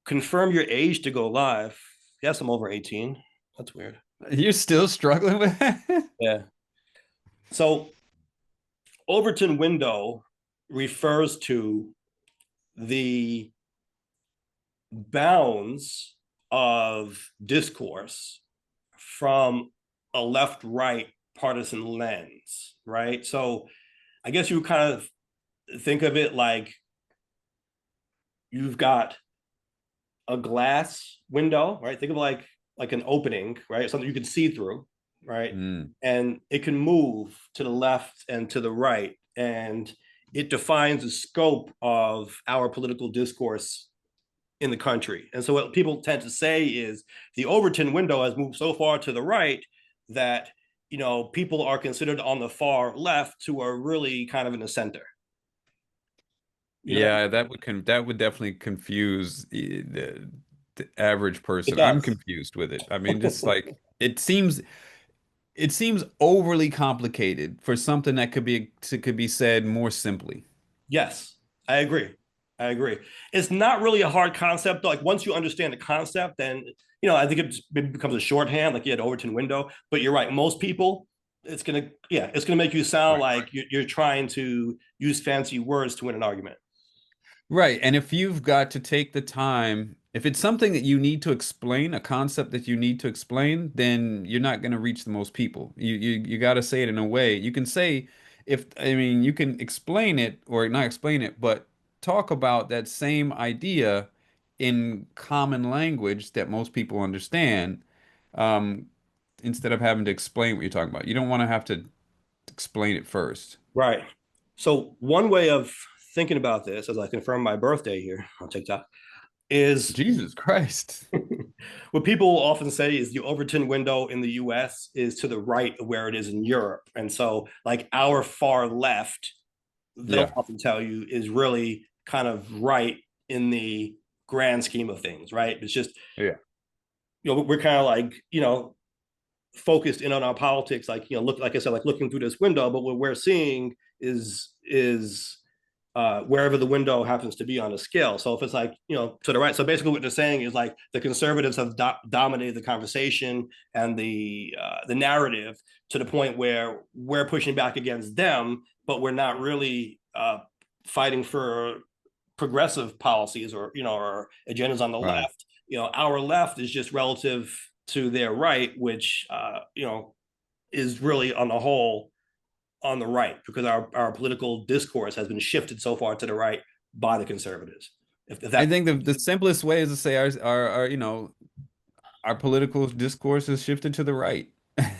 confirm your age to go live. Yes, I'm over 18. That's weird. You're still struggling with that? Yeah. So Overton window refers to the bounds of discourse from a left right partisan lens, right? So I guess you kind of think of it like you've got a glass window, right? Think of like an opening, right? Something you can see through, right? Hmm. And it can move to the left and to the right, and it defines the scope of our political discourse in the country. And so what people tend to say is the Overton window has moved so far to the right that people are considered on the far left who are really kind of in the center. You know, Yeah, that would definitely confuse the average it person. I'm does. confused with it. I mean, just like it seems overly complicated for something that could be said more simply. Yes, I agree. I agree. It's not really a hard concept. Like once you understand the concept, then I think it becomes a shorthand, like you had Overton window. But you're right. Most people, it's gonna make you sound Right. like you're trying to use fancy words to win an argument. Right. And if you've got to take the time, if it's something that you need to explain, a concept that you need to explain, then you're not going to reach the most people. You got to say it in a way. You can say if I mean you can explain it or not explain it, but talk about that same idea in common language that most people understand, um, instead of having to explain what you're talking about. You don't want to have to explain it first. Right. So one way of thinking about this, as I confirm my birthday here on TikTok, is Jesus Christ. what people often say is the Overton window in the US is to the right of where it is in Europe. And so, like, our far left, they'll Yeah. often tell you, is really kind of right in the grand scheme of things, right? It's just, Yeah. we're kind of like, focused in on our politics, like, look, like I said, like looking through this window, but what we're seeing is wherever the window happens to be on a scale. So if it's like, to the right, so basically what they're saying is like the conservatives have dominated the conversation and the narrative to the point where we're pushing back against them, but we're not really fighting for progressive policies or agendas on the Right. left. Our left is just relative to their right, which is really on the whole on the right because our political discourse has been shifted so far to the right by the conservatives. If I that think the simplest way is to say our our political discourse has shifted to the right.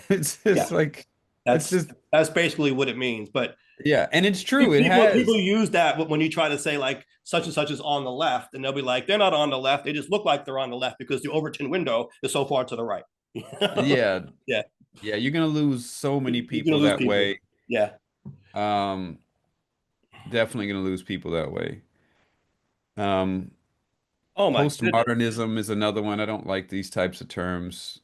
It's just Yeah, like it's that's just that's basically what it means. But yeah, and it's true. It people has. use that when you try to say like such and such is on the left, and they'll be like they're not on the left. They just look like they're on the left because the Overton window is so far to the right. Yeah, Yeah, yeah, you're gonna lose so many you're gonna people lose that people. way. Yeah. Um, Definitely gonna lose people that way. Um, Oh my goodness. Postmodernism is another one. I don't like these types of terms.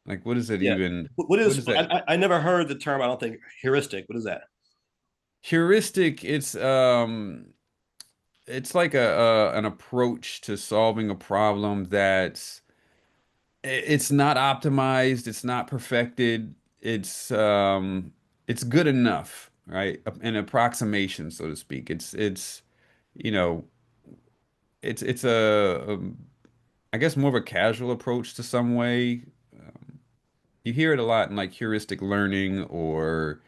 Like, what is it Yeah. even? What What is? is that? I never heard the term. I don't think heuristic. What is that? Heuristic, it's like an approach to solving a problem that's it's not optimized, it's not perfected, it's good enough, right? An approximation, so to speak. It's you know, it's I guess more of a casual approach to some way. You hear it a lot in like heuristic learning or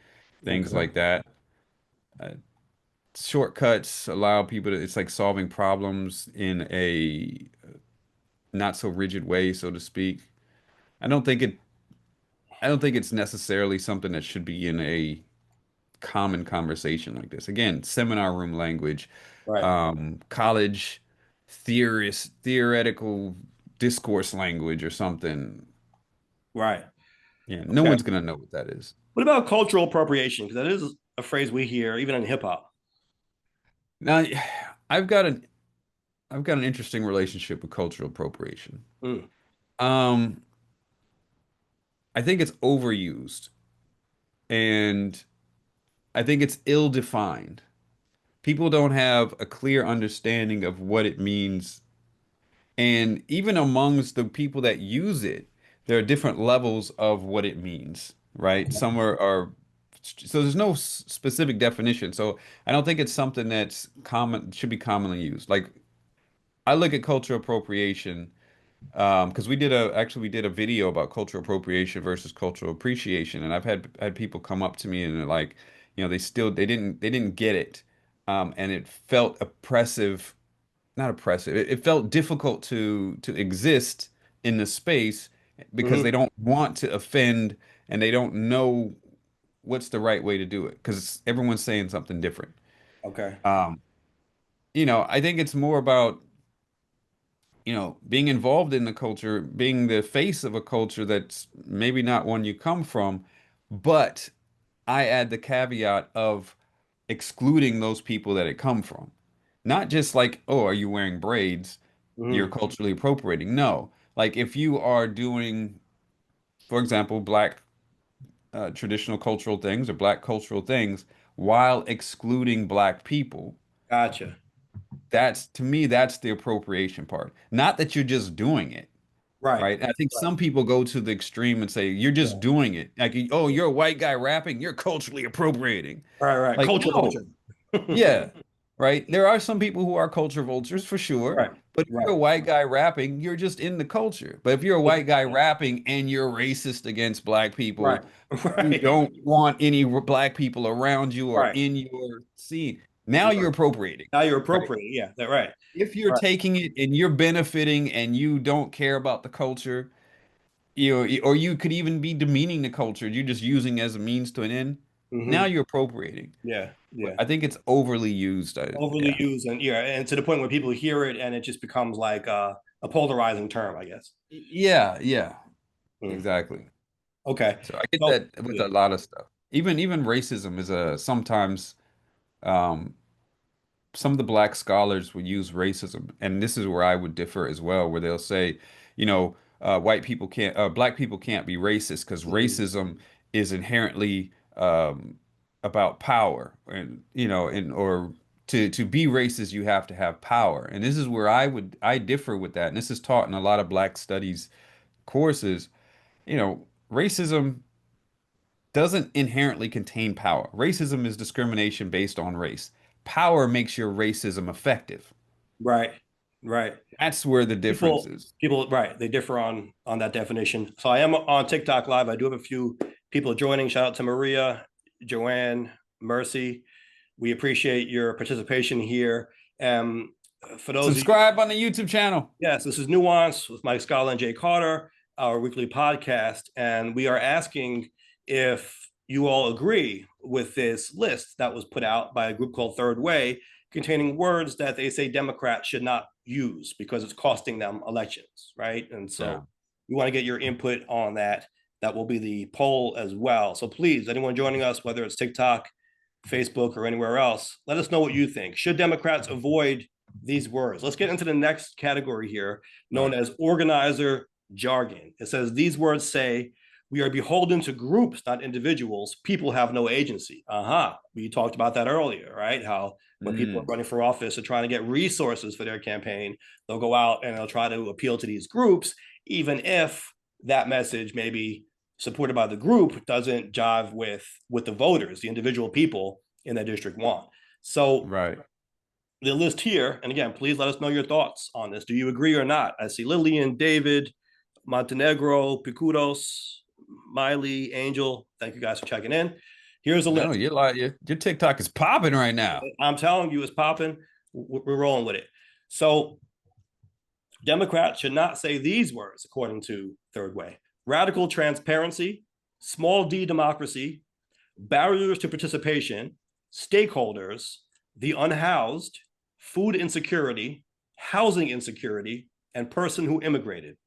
things Okay. like that. Uh, Shortcuts allow people to, it's like solving problems in a not so rigid way, so to speak. I don't think it I don't think it's necessarily something that should be in a common conversation like this. Again, seminar room language, Right. college theoretical discourse language or something. Right. Yeah, no Okay. one's gonna know what that is. What about cultural appropriation? Because that is a phrase we hear even in hip hop. Now, I've got an I've got an interesting relationship with cultural appropriation. Mm. Um, I think it's overused and I think it's ill-defined. People don't have a clear understanding of what it means. And even amongst the people that use it, there are different levels of what it means, right? Some are so there's no specific definition. So I don't think it's something that's common, should be commonly used. Like I look at cultural appropriation, because we did a video about cultural appropriation versus cultural appreciation, and I've had people come up to me and they're like, they didn't get it, and it felt oppressive, not oppressive. It felt difficult to exist in the space because they Hmm. don't want to offend and they don't know what's the right way to do it because everyone's saying something different. Okay. Um, I think it's more about being involved in the culture, being the face of a culture that's maybe not one you come from, but I add the caveat of excluding those people that it come from. Not just like, oh, are you wearing braids? You're Hmm. culturally appropriating. No. Like if you are doing, for example, black traditional cultural things or black cultural things while excluding black people, Gotcha. that's to me, that's the appropriation part. Not that you're just doing it. Right. Right. I think Right. some people go to the extreme and say, you're Yeah. just doing it. Like, oh, you're a white guy rapping, you're culturally appropriating. Right. Right. Like, Culture no. vulture. Yeah. Right. There are some people who are culture vultures for sure. Right. But if you're Right. a white guy rapping, you're just in the culture. But if you're a white guy rapping and you're racist against black Right. people, you Right. don't want any black people around you or Right. in your scene, now you're Right. appropriating. Now you're Right. appropriate. Yeah. That right. If you're Right. taking it and you're benefiting and you don't care about the culture, or you could even be demeaning the culture. You're just using as a means to an end. Now Hmm. you're appropriating. Yeah. But Yeah. I think it's overly used. Overly Yeah. used, and yeah, and to the point where people hear it and it just becomes like a polarizing term, I guess. Yeah, yeah, Mm. exactly. Okay. So I get So that with yeah. a lot of stuff. Even racism is a sometimes um some of the black scholars would use racism, and this is where I would differ as well, where they'll say, white people can't, black people can't be racist because Mhm. racism is inherently about power, and or to be racist, you have to have power, and this is where I differ with that, and this is taught in a lot of black studies courses. Racism doesn't inherently contain power. Racism is discrimination based on race. Power makes your racism effective. Right. Right. That's where the difference people is. people right, they differ on that definition. So I am on TikTok live. I do have a few people joining. Shout out to Maria, Joanne, Mercy. We appreciate your participation here. um for those of you, Subscribe on the YouTube channel. yes, this is Nuance with Mike Scala and Jay Carter, our weekly podcast, and we are asking if you all agree with this list that was put out by a group called Third Way, containing words that they say Democrats should not use because it's costing them elections, right? And Yeah. so we want to get your input on that. That will be the poll as well. So please, anyone joining us, whether it's TikTok, Facebook, or anywhere else, let us know what you think. Should Democrats avoid these words? Let's get into the next category here, All known right. as organizer jargon. It says these words say, we are beholden to groups, not individuals. People have no agency. We talked about that earlier, right? How when people are Mm, running for office and trying to get resources for their campaign, they'll go out and they'll try to appeal to these groups, even if that message maybe supported by the group doesn't jive with the voters, the individual people in that district want. So right. the list here, and again, please let us know your thoughts on this. Do you agree or not? I see Lillian, David, Montenegro, Picudos, Miley, Angel. Thank you guys for checking in. Here's a No, list. you're like your TikTok is popping right now. I'm telling you, it's popping. We're rolling with it. So Democrats should not say these words, according to Third Way: radical transparency, small d democracy, barriers to participation, stakeholders, the unhoused, food insecurity, housing insecurity, and person who immigrated.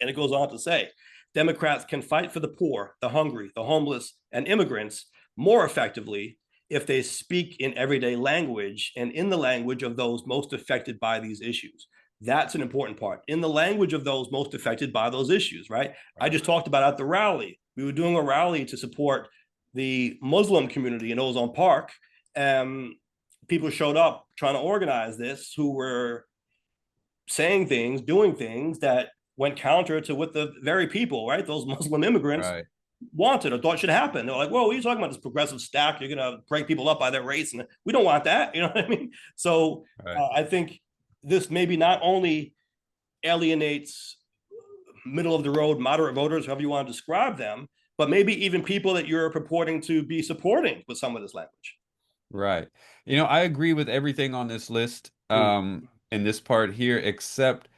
And it goes on to say Democrats can fight for the poor, the hungry, the homeless, and immigrants more effectively if they speak in everyday language and in the language of those most affected by these issues. That's an important part. In the language of those most affected by those issues, right? I Right. just talked about at the rally. We were doing a rally to support the Muslim community in Ozone Park. People showed up trying to organize this who were saying things, doing things that went counter to what the very people, right, those Muslim immigrants Right. wanted or thought should happen. They're like, "Whoa, what are you talking about? This progressive stack? You're going to break people up by their race, and we don't want that." You know what I mean? So Right. I think this maybe not only alienates middle of the road moderate voters, however you want to describe them, but maybe even people that you're purporting to be supporting with some of this language. Right. I agree with everything on this list, Mm. in this part here, except,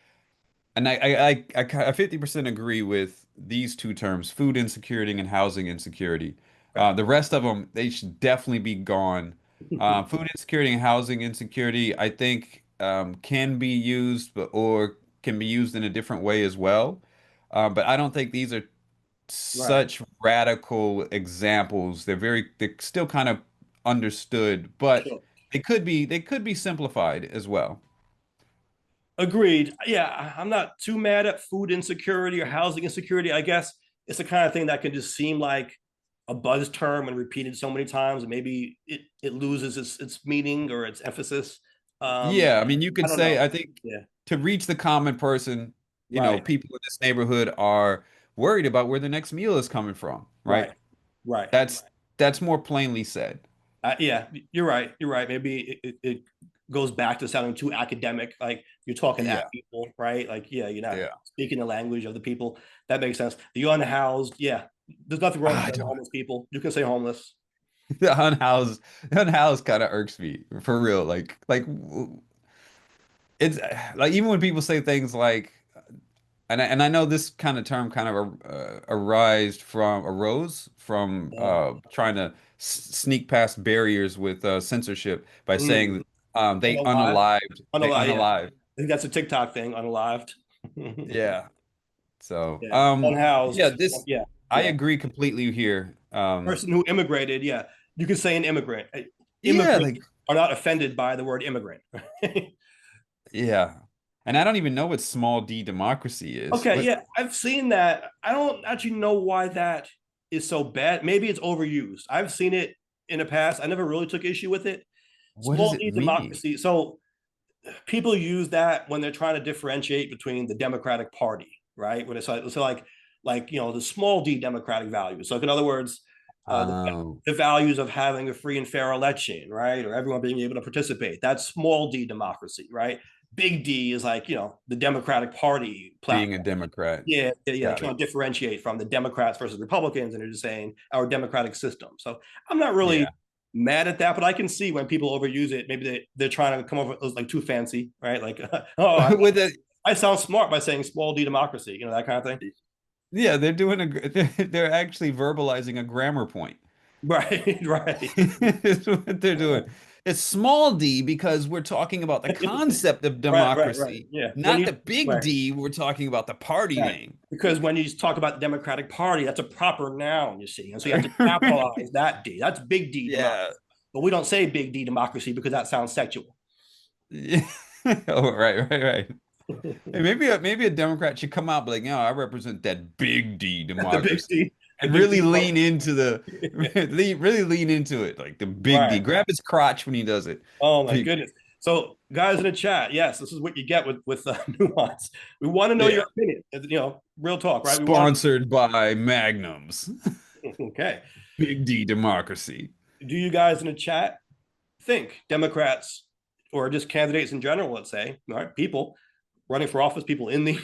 and I 50% agree with these two terms, food insecurity and housing insecurity. Okay. The rest of them, they should definitely be gone. Food insecurity and housing insecurity, I think. can be used, or can be used in a different way as well. But I don't think these are Right. such radical examples. They're still kind of understood, but Sure. they could be simplified as well. Agreed. Yeah, I'm not too mad at food insecurity or housing insecurity. I guess it's the kind of thing that can just seem like a buzz term and repeated so many times, and maybe it loses its meaning or its emphasis. Um, Yeah, I mean, you I could don't say, know. I think Yeah. to reach the common person, Right. people in this neighborhood are worried about where the next meal is coming from, right? Right. Right. That's more plainly said. Yeah, you're right. You're right. Maybe it goes back to sounding too academic. Like you're talking at Yeah, people, right? Like, yeah, you're not yeah. speaking the language of the people. That makes sense. The unhoused, yeah. There's nothing wrong with I saying don't. homeless people. You can say homeless. The unhoused kind of irks me for real. It's like even when people say things like, and I know this kind of term kind of arose from Uh, trying to sneak past barriers with censorship by saying mm, they unalive. they Unalive, yeah. unalived. I think that's a TikTok thing, unalived. Yeah. So Yeah. yeah, Unhoused. this Yeah. I Yeah. agree completely here. Person who immigrated, yeah. You can say an immigrant. Yeah, Immigrants like are not offended by the word immigrant. yeah. And I don't even know what small d democracy is. Okay, What yeah, I've seen that. I don't actually know why that is so bad. Maybe it's overused. I've seen it in the past. I never really took issue with it. what does Small it d mean? democracy. So people use that when they're trying to differentiate between the Democratic Party, right? When it's like the small d democratic values. So, like, in other words, uh, the, Oh, the values of having a free and fair election, right, or everyone being able to participate. That's small d democracy, right? Big D is like the Democratic Party being a platform. Democrat. Yeah, yeah, yeah. They're Got it. trying to differentiate from the Democrats versus Republicans, and they're just saying our democratic system. So I'm not Yeah. really mad at that, but I can see when people overuse it. Maybe they're trying to come over as like too fancy, right? Like, oh, With it, I sound smart by saying small d democracy, that kind of thing. yeah, they're actually verbalizing a grammar point. Right, right, Is what they're doing. It's small d because we're talking about the concept of right. democracy, Yeah, when not you the big right, D, we're talking about the party right, name. because when you talk about the Democratic Party, that's a proper noun, you see, and so you have to Right. capitalize that D. That's big D democracy, Yeah. but we don't say big D democracy because that sounds sexual. Yeah. Oh, right. Hey, maybe a Democrat should come out and be like, no, I represent that big D The big democracy, D, the and big really D. lean into really lean into it, like the big D. Right. Grab his crotch when he does it. Oh my People. goodness. So, guys in the chat, yes, this is what you get with nuance. We want to know your Yeah. opinion. Real talk, right? We want Sponsored by Magnums. to. Okay. Big D democracy. Do you guys in the chat think Democrats or just candidates in general, let's say, all right, people running for office, people in the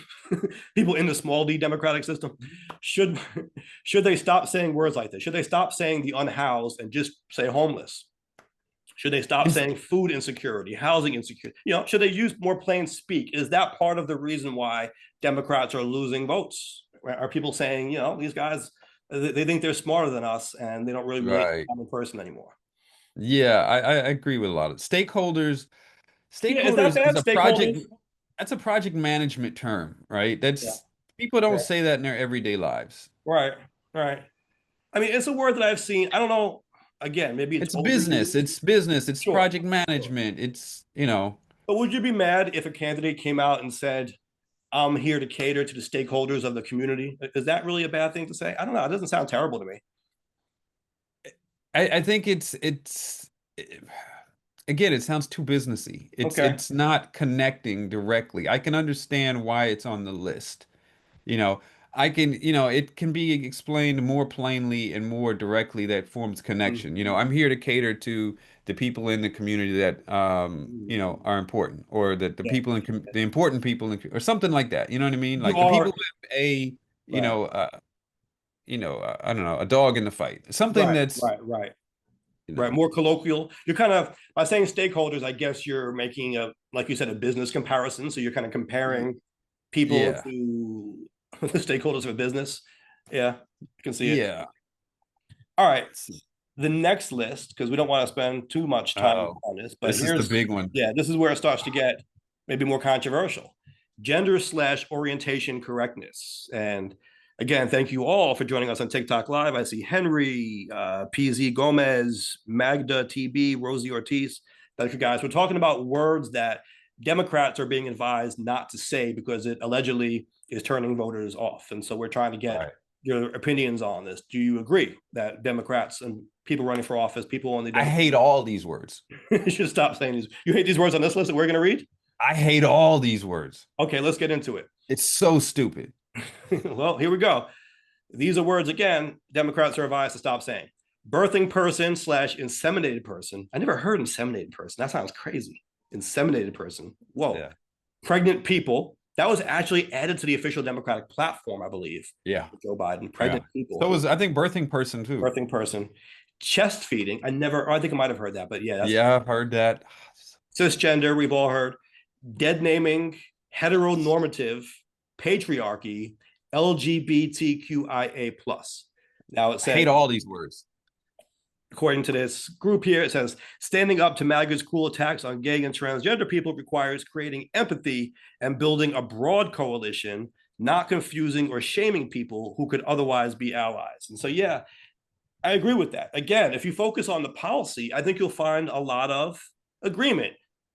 people in the small d democratic system, should should they stop saying words like this? Should they stop saying the unhoused and just say homeless? Should they stop It's, saying food insecurity, housing insecurity? Should they use more plain speak? Is that part of the reason why Democrats are losing votes? Are people saying, these guys, they think they're smarter than us and they don't really relate to right. the common person anymore? Yeah, I agree with a lot of stakeholders. Yeah, is that Stakeholders is bad? a project. Stakeholders? That's a project management term, right? Yeah. That's people don't Yeah. say that in their everyday lives. Right. Right. I mean, it's a word that I've seen. I don't know. Again, maybe it's It's overused. business. It's business. It's Sure. project Sure. management. It's. But would you be mad if a candidate came out and said, I'm here to cater to the stakeholders of the community? Is that really a bad thing to say? I don't know. It doesn't sound terrible to me. I think again, it sounds too businessy. It's Okay. it's not connecting directly. I can understand why it's on the list. You know, it can be explained more plainly and more directly that forms Mm, connection. I'm here to cater to the people in the community that mm. are important, or that Yeah. the important people or something like that. You know what I mean? You Like the people are who have right. I don't know, a dog in the fight. Something Right. that's, Right. Right. you Right. know, More colloquial. You're kind of, by saying stakeholders, I guess you're making like you said, a business comparison. So you're kind of y- comparing people yeah. to the stakeholders of a business. Yeah. You can see it. Yeah. All right. the next list, because we don't want to spend too much time Oh, on this, but this is the here's, big one. yeah, this is where it starts to get maybe more controversial. Gender slash orientation correctness. And again, thank you all for joining us on TikTok Live. I see Henry, PZ Gomez, Magda TB, Rosie Ortiz. Thank you guys. We're talking about words that Democrats are being advised not to say because it allegedly is turning voters off. And so we're trying to get Right. your opinions on this. Do you agree that Democrats and people running for office, people on the I Democrat hate all these words. should stop saying these? You hate these words on this list that we're going to read? I hate all these words. Okay, let's get into it. It's so stupid. Well, here we go. These are words again. Democrats are advised to stop saying. Birthing person slash inseminated person. I never heard inseminated person. That sounds crazy. Inseminated person. Whoa. Yeah. Pregnant people. That was actually added to the official Democratic platform, I believe. Yeah. Joe Biden. Yeah. Pregnant people. So was I think birthing person too. Birthing person. Chest feeding. I never, or I think I might have heard that, but yeah, that's Yeah, I've heard that. cisgender. We've all heard. Dead naming, heteronormative, patriarchy, LGBTQIA plus. Now it I hate says, all these words. according to this group here, it says standing up to MAGA's cruel attacks on gay and transgender people requires creating empathy and building a broad coalition, not confusing or shaming people who could otherwise be allies. And so, yeah, I agree with that. Again, if you focus on the policy, I think you'll find a lot of agreement.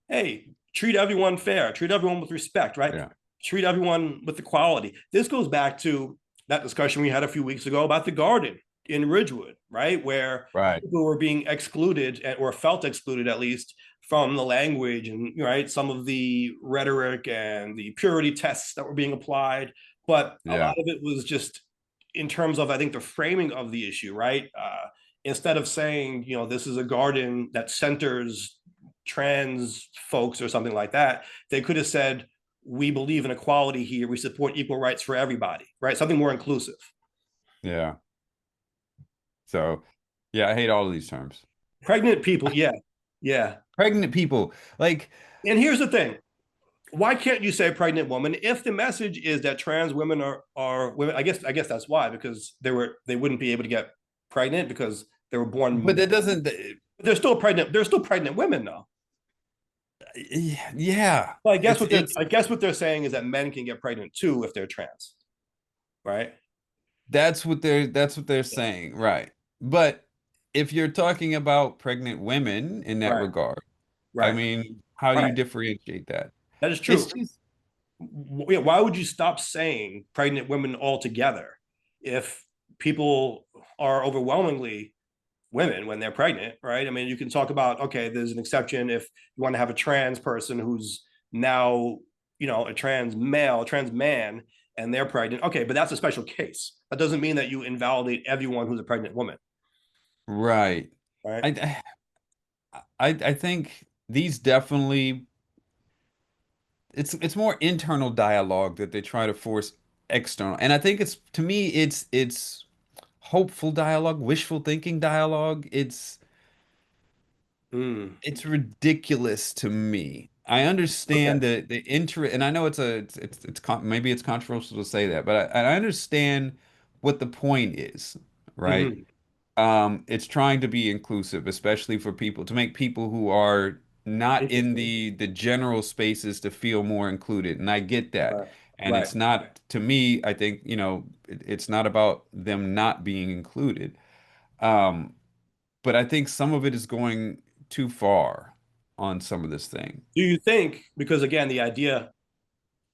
Hey, treat everyone fair, treat everyone with respect, right? Yeah. Treat everyone with equality. This goes back to that discussion we had a few weeks ago about the garden in Ridgewood, right? Where Right. people were being excluded or felt excluded at least from the language and right some of the rhetoric and the purity tests that were being applied. But a lot Yeah. of it was just in terms of I think the framing of the issue, right? Instead of saying, this is a garden that centers trans folks or something like that, they could have said, we believe in equality here. We support equal rights for everybody, right? Something more inclusive. Yeah. So, yeah, I hate all of these terms. Pregnant people, yeah, yeah. Pregnant people, like, And here's the thing: why can't you say pregnant woman if the message is that trans women are women? I guess that's why because they wouldn't be able to get pregnant because they were but born. that doesn't, They're still pregnant. They're still pregnant women though. yeah, Well, it's I guess what they're saying is that men can get pregnant too if they're trans, right? that's what they're Yeah. saying, right? But if you're talking about pregnant women in that Right. regard, I Right. mean, how do you Right. differentiate that? That is It's true. just, Why would you stop saying pregnant women altogether if people are overwhelmingly women when they're pregnant, right? I mean, you can talk about, okay, there's an exception if you want to have a trans person who's now, a trans male, a trans man, and they're pregnant. Okay, but that's a special case. That doesn't mean that you invalidate everyone who's a pregnant woman, right. right? I think these definitely it's more internal dialogue that they try to force external. And I think it's to me it's hopeful dialogue, wishful thinking dialogue. Mm, It's ridiculous to me. I okay. understand the interest, and I know maybe it's controversial to say that, but I understand what the point is, right? Mm-hmm. It's trying to be inclusive, especially for people, to make people who are not in Interesting. the general spaces to feel more included. And I get that. Right. And Right. it's not, to me, I think, it's not about them not being included. Um, but I think some of it is going too far on some of this thing. Do you think, because again, the idea,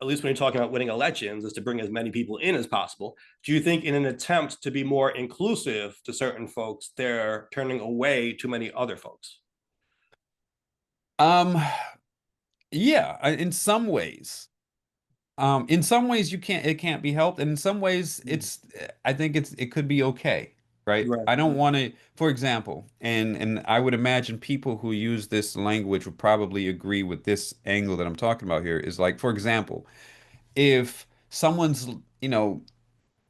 at least when you're talking about winning elections, is to bring as many people in as possible. Do you think, in an attempt to be more inclusive to certain folks, they're turning away too many other folks? Um, yeah, in some ways. In some ways it can't be helped, and in some ways I think it could be okay, right? Right. I don't want to, for example, and I would imagine people who use this language would probably agree with this angle that I'm talking about here is like, for example, if someone's, you know,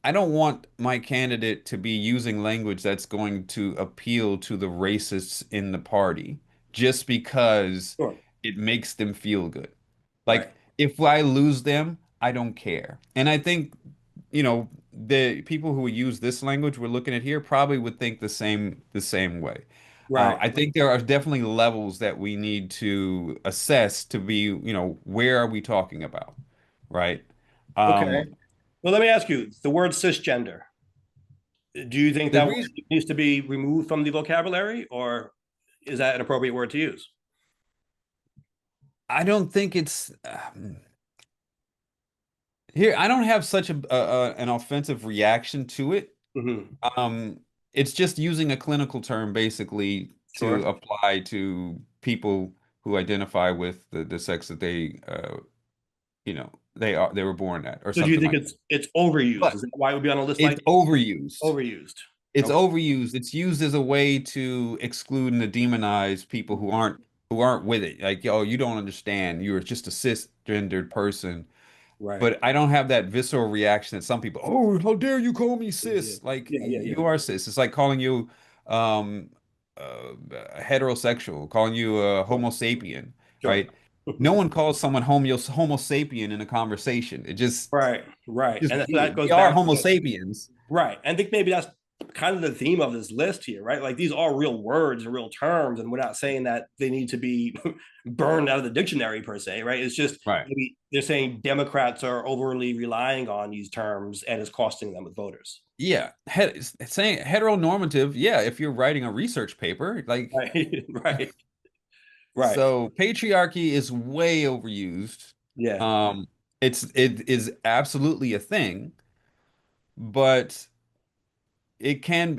I don't want my candidate to be using language that's going to appeal to the racists in the party just because Sure. it makes them feel good. Right. Like, if I lose them, I don't care. And I think, the people who use this language we're looking at here probably would think the same way. Right. I think there are definitely levels that we need to assess to be, where are we talking about, right? Okay. Um, Well, let me ask you, the word cisgender, do you think the that word reason needs to be removed from the vocabulary, or is that an appropriate word to use? I don't think it's here. I don't have such an offensive reaction to it. Hmm. Um, it's just using a clinical term basically to Sure. apply to people who identify with the sex that they were born at or So do you something think like it's overused? that. Is that why it would be on a list It's like overused. overused? It's Okay. overused. It's used as a way to exclude and to demonize people who aren't with it. Like, oh, you don't understand. You're just a cisgendered person. Right. But I don't have that visceral reaction that some people, oh, how dare you call me Yeah. cis? Like Yeah. Yeah. Yeah. you are cis. It's like calling you um heterosexual, calling you a Sure. homo sapien, Sure. right? No one calls someone homo sapien in a conversation. It Right. Right. just And that we goes are back to homo the sapiens. right. And I think maybe that's kind of the theme of this list here, right? Like these are real words and real terms, and we're not saying that they need to be burned out of the dictionary per se, right? It's just Right. maybe they're saying Democrats are overly relying on these terms and it's costing them with voters. Yeah. Saying heteronormative, yeah, if you're writing a research paper, like Right. Right. Right. so patriarchy is way overused. Yeah. Um, it is absolutely a thing, but it can,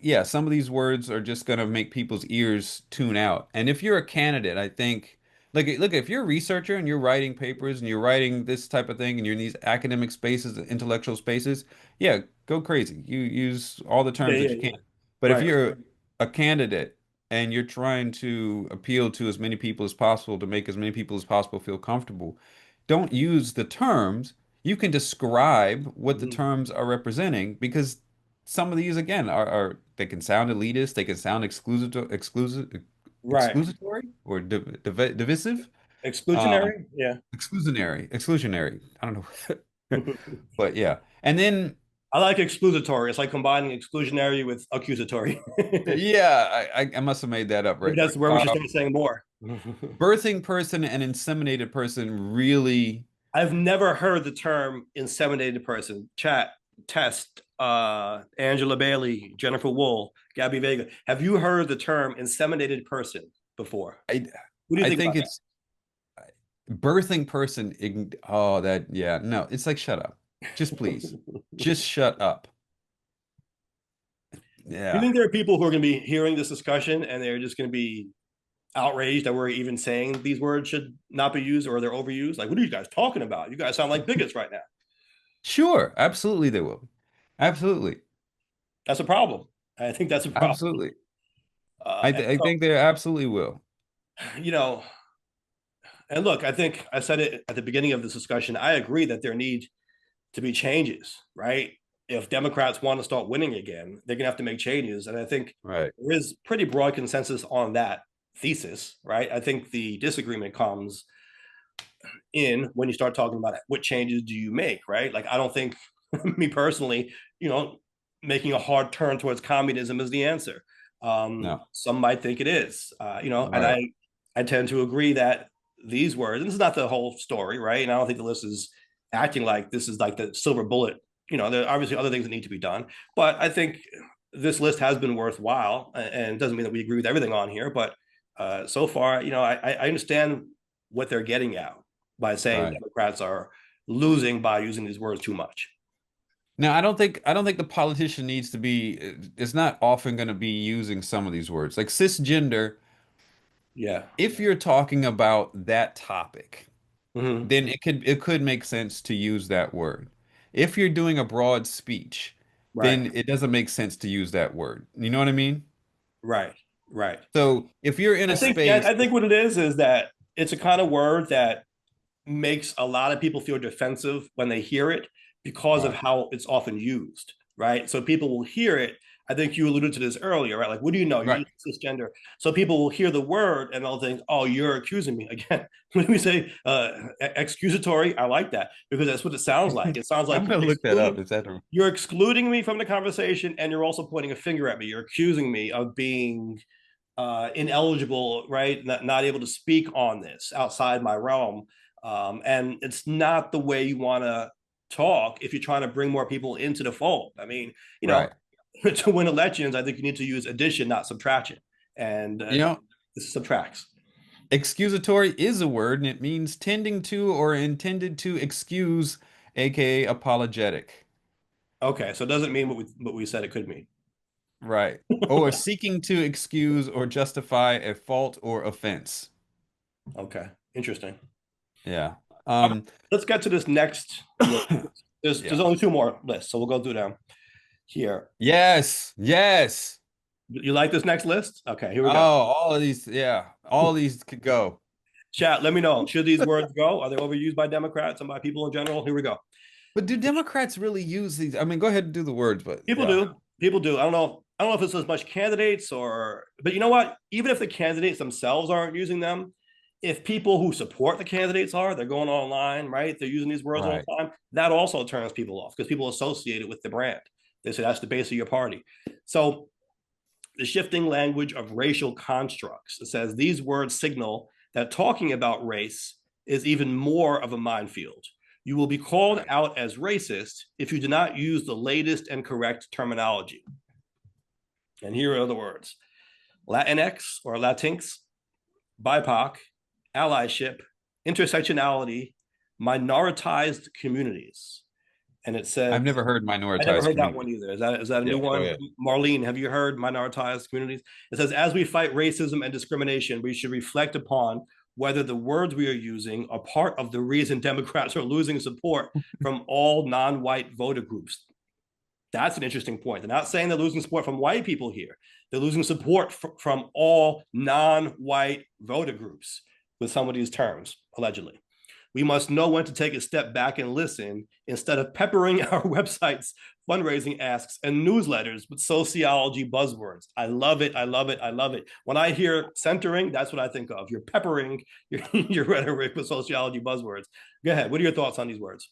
yeah, some of these words are just going to make people's ears tune out. And if you're a candidate, I think, like, look, if you're a researcher and you're writing papers and you're writing this type of thing and you're in these academic spaces, intellectual spaces, yeah, go crazy. You use all the Yeah. terms that Yeah. you can. Yeah. But if Right. you're a candidate and you're trying to appeal to as many people as possible to make as many people as possible feel comfortable, don't use the terms. You can describe what the Mhm. terms are representing because some of these again are they can sound elitist, they can sound Right. exclusatory or divisive, um, Exclusionary. Yeah. exclusionary. I don't know, but yeah. And then I like exclusatory. It's like combining exclusionary with accusatory. Maybe yeah, I must have made that up, right? that's where we should start saying more. Birthing person and inseminated person really. I've never heard the term inseminated person. Chat, test, Angela Bailey, Jennifer Wool, Gabby Vega. Have you heard the term inseminated person before? I What do you I think think about that? it's birthing person. Oh, that yeah, no, it's like shut up, just please, just shut up. Do you Yeah. think there are people who are going to be hearing this discussion and they're just going to be outraged that we're even saying these words should not be used or they're overused? Like, what are you guys talking about? You guys sound like bigots right now. Sure, absolutely they will. Absolutely. That's a problem. I think that's a problem. Absolutely. And I so, think they absolutely will. you know, and look, I think I said it at the beginning of this discussion. I agree that there need to be changes, right? If Democrats want to start winning again, they're going to have to make changes. And I think Right. there is pretty broad consensus on that thesis, right? I think the disagreement comes in when you start talking about what changes do you make, right? Like, I don't think, me personally, making a hard turn towards communism is the answer. No. Some might think it is, and Right. I tend to agree that these words, and this is not the whole story, right? And I don't think the list is acting like this is like the silver bullet. There are obviously other things that need to be done, but I think this list has been worthwhile, and it doesn't mean that we agree with everything on here, but so far, I understand what they're getting at by saying Right. Democrats are losing by using these words too much. Now, I don't think the politician needs to be it's not often going to be using some of these words. Like cisgender, Yeah. if you're talking about that topic, Mm-hmm. then it could make sense to use that word. If you're doing a broad speech, Right. then it doesn't make sense to use that word. You know what I mean? Right. Right. So if you're in I a think yeah, space, I think what it is that it's a kind of word that makes a lot of people feel defensive when they hear it because of right, how it's often used, right? So people will hear it I think you alluded to this earlier, right? Like, what do you know? You're Right. just cisgender. So people will hear the word and they'll think, oh, you're accusing me. Again, when we say excusatory, I like that because that's what it sounds like. It sounds I'm like gonna look that up. Is that a you're excluding me from the conversation and you're also pointing a finger at me. You're accusing me of being ineligible, right? Not able to speak on this outside my realm. And it's not the way you want to talk if you're trying to bring more people into the fold. I mean, you know, right? to win elections, I think you need to use addition, not subtraction. And You know, this subtracts. excusatory is a word and it means tending to or intended to excuse, aka apologetic. Okay, so it doesn't mean what we said it could mean. Right. Or seeking to excuse or justify a fault or offense. Okay, interesting. Yeah. All right, Um, let's get to this next list. There's yeah. only two more lists, so we'll go through them here. Yes. Yes. You like this next list? Okay, here we Oh, go. all of these, yeah. All of these could go. Chat, let me know. Should these words go? Are they overused by Democrats and by people in general? Here we go. But do Democrats really use these? I mean, go ahead and do the words, but People yeah. do. People do. I don't know. I don't know if it's as much candidates or, but you know what? Even if the candidates themselves aren't using them, if people who support the candidates are, they're going online, right? They're using these words all Right. the time. That also turns people off because people associate it with the brand. They say that's the base of your party. So the shifting language of racial constructs. It says these words signal that talking about race is even more of a minefield. You will be called Right. out as racist if you do not use the latest and correct terminology. And here are the words: Latinx or Latinx, BIPOC, allyship, intersectionality, minoritized communities. And it I've says, never heard I never minoritized heard that one community. either. Is that a Yeah, new go one? ahead. Marlene, have you heard minoritized communities? It says, as we fight racism and discrimination, we should reflect upon whether the words we are using are part of the reason Democrats are losing support from all non-white voter groups. That's an interesting point. They're not saying they're losing support from white people here. They're losing support from all non-white voter groups with some of these terms, allegedly. We must know when to take a step back and listen instead of peppering our websites, fundraising asks, and newsletters with sociology buzzwords. I love it. I love it. I love it. When I hear centering, that's what I think of. You're peppering your rhetoric with sociology buzzwords. Go ahead. What are your thoughts on these words?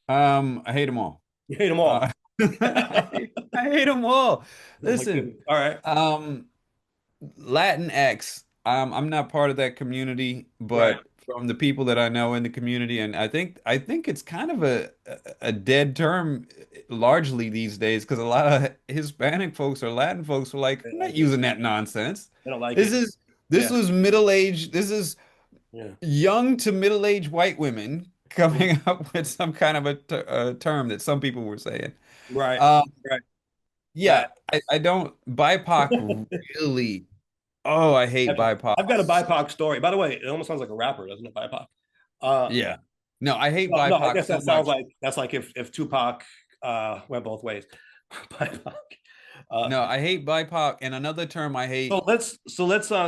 I hate them all. You hate them all. Uh, I hate them all. Oh my Listen, goodness. All right. um, Latinx, I'm not part of that community, Right. but from the people that I know in the community, and I think it's kind of a dead term largely these days because a lot of Hispanic folks or Latin folks are like, They I'm don't not like it. using that nonsense. They don't like This it. is this Yeah. was middle-aged, this is Yeah. young to middle-aged white women Mhm. coming up with some kind of a term that some people were saying. Right. Um, Right. yeah, That I don't BIPOC really. Oh, I hate BIPOC. I've got a BIPOC story. By the way, it almost sounds like a rapper, doesn't it? BIPOC. Yeah. No, I hate No, I BIPOC guess so that sounds much. like that's like if Tupac went both ways. BIPOC. Uh, No, I hate BIPOC. And another term I so hate. let's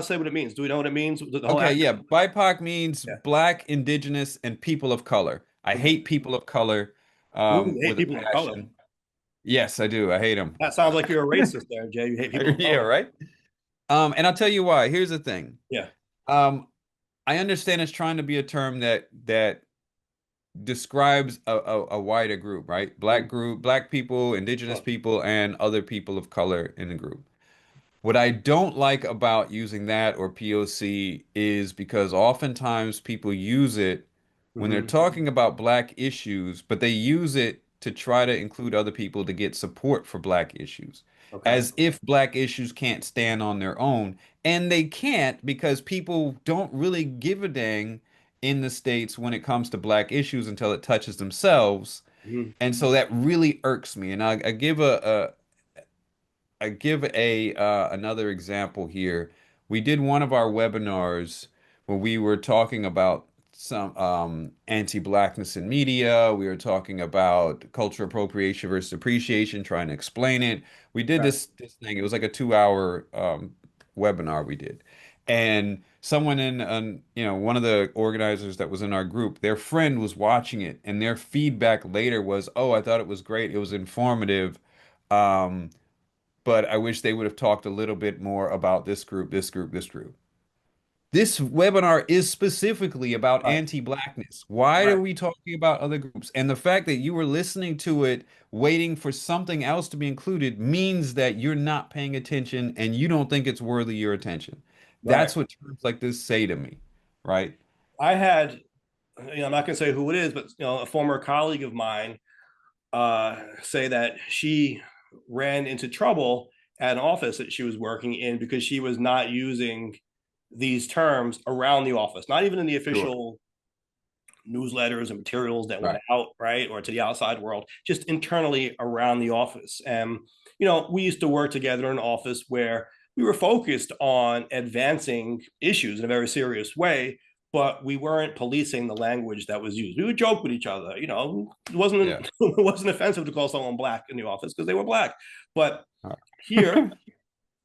say what it means. Do we know what it means? The whole Okay, acronym. yeah. BIPOC means Yeah. Black, Indigenous, and people of color. I Okay. hate people of color Ooh, you hate with a people of color. passion. Yes, I do. I hate them. That sounds like you're a racist there, Jay. You hate people of Yeah, color. right. And I'll tell you why. Here's the thing. Yeah. Um, I understand it's trying to be a term that describes a wider group, right? Mm, Black group, black people, indigenous sure. people, and other people of color in the group. What I don't like about using that or POC is because oftentimes people use it when they're Mhm. talking about black issues, but they use it to try to include other people to get support for black issues, Okay. as if black issues can't stand on their own. And they can't because people don't really give a dang in the States when it comes to black issues until it touches themselves. Mhm. And so that really irks me. And I give a another example here. We did one of our webinars where we were talking about some anti-blackness in media. We were talking about cultural appropriation versus appreciation, trying to explain it. We did Right. this thing. It was like a 2 hour webinar we did. And someone one of the organizers that was in our group, their friend was watching it, and their feedback later was, "Oh, I thought it was great. It was informative." Um, but I wish they would have talked a little bit more about this group, this group, this group. This webinar is specifically about Right. anti-blackness. Why are Right. we talking about other groups? And the fact that you were listening to it, waiting for something else to be included, means that you're not paying attention and you don't think it's worthy your attention. Right. That's what terms like this say to me, right? I had, I'm not going to say who it is, but a former colleague of mine say that she ran into trouble at an office that she was working in because she was not using these terms around the office, not even in the Sure. official newsletters and materials that went Right. out, right, or to the outside world, just internally around the office. And we used to work together in an office where we were focused on advancing issues in a very serious way, but we weren't policing the language that was used. We would joke with each other. It Yeah. wasn't it wasn't offensive to call someone black in the office because they were black. But All here, right.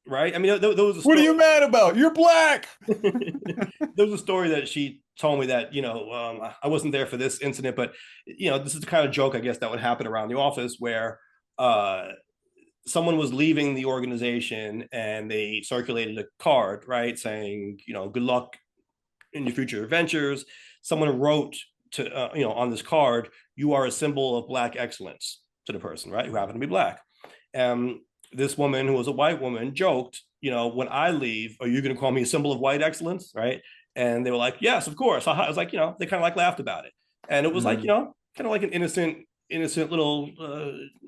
right? I mean, there was a What are story. you mad about? You're black. There was a story that she told me that I wasn't there for this incident, but this is the kind of joke I guess that would happen around the office where uh, someone was leaving the organization and they circulated a card, right, saying good luck in your future ventures. Someone wrote to on this card, "You are a symbol of black excellence," to the person, right, who happened to be black. And this woman, who was a white woman, joked, when I leave, are you going to call me a symbol of white excellence, right? And they were like, yes, of course. I was like, they kind of like laughed about it, and it was like, Mhm. kind of like an innocent little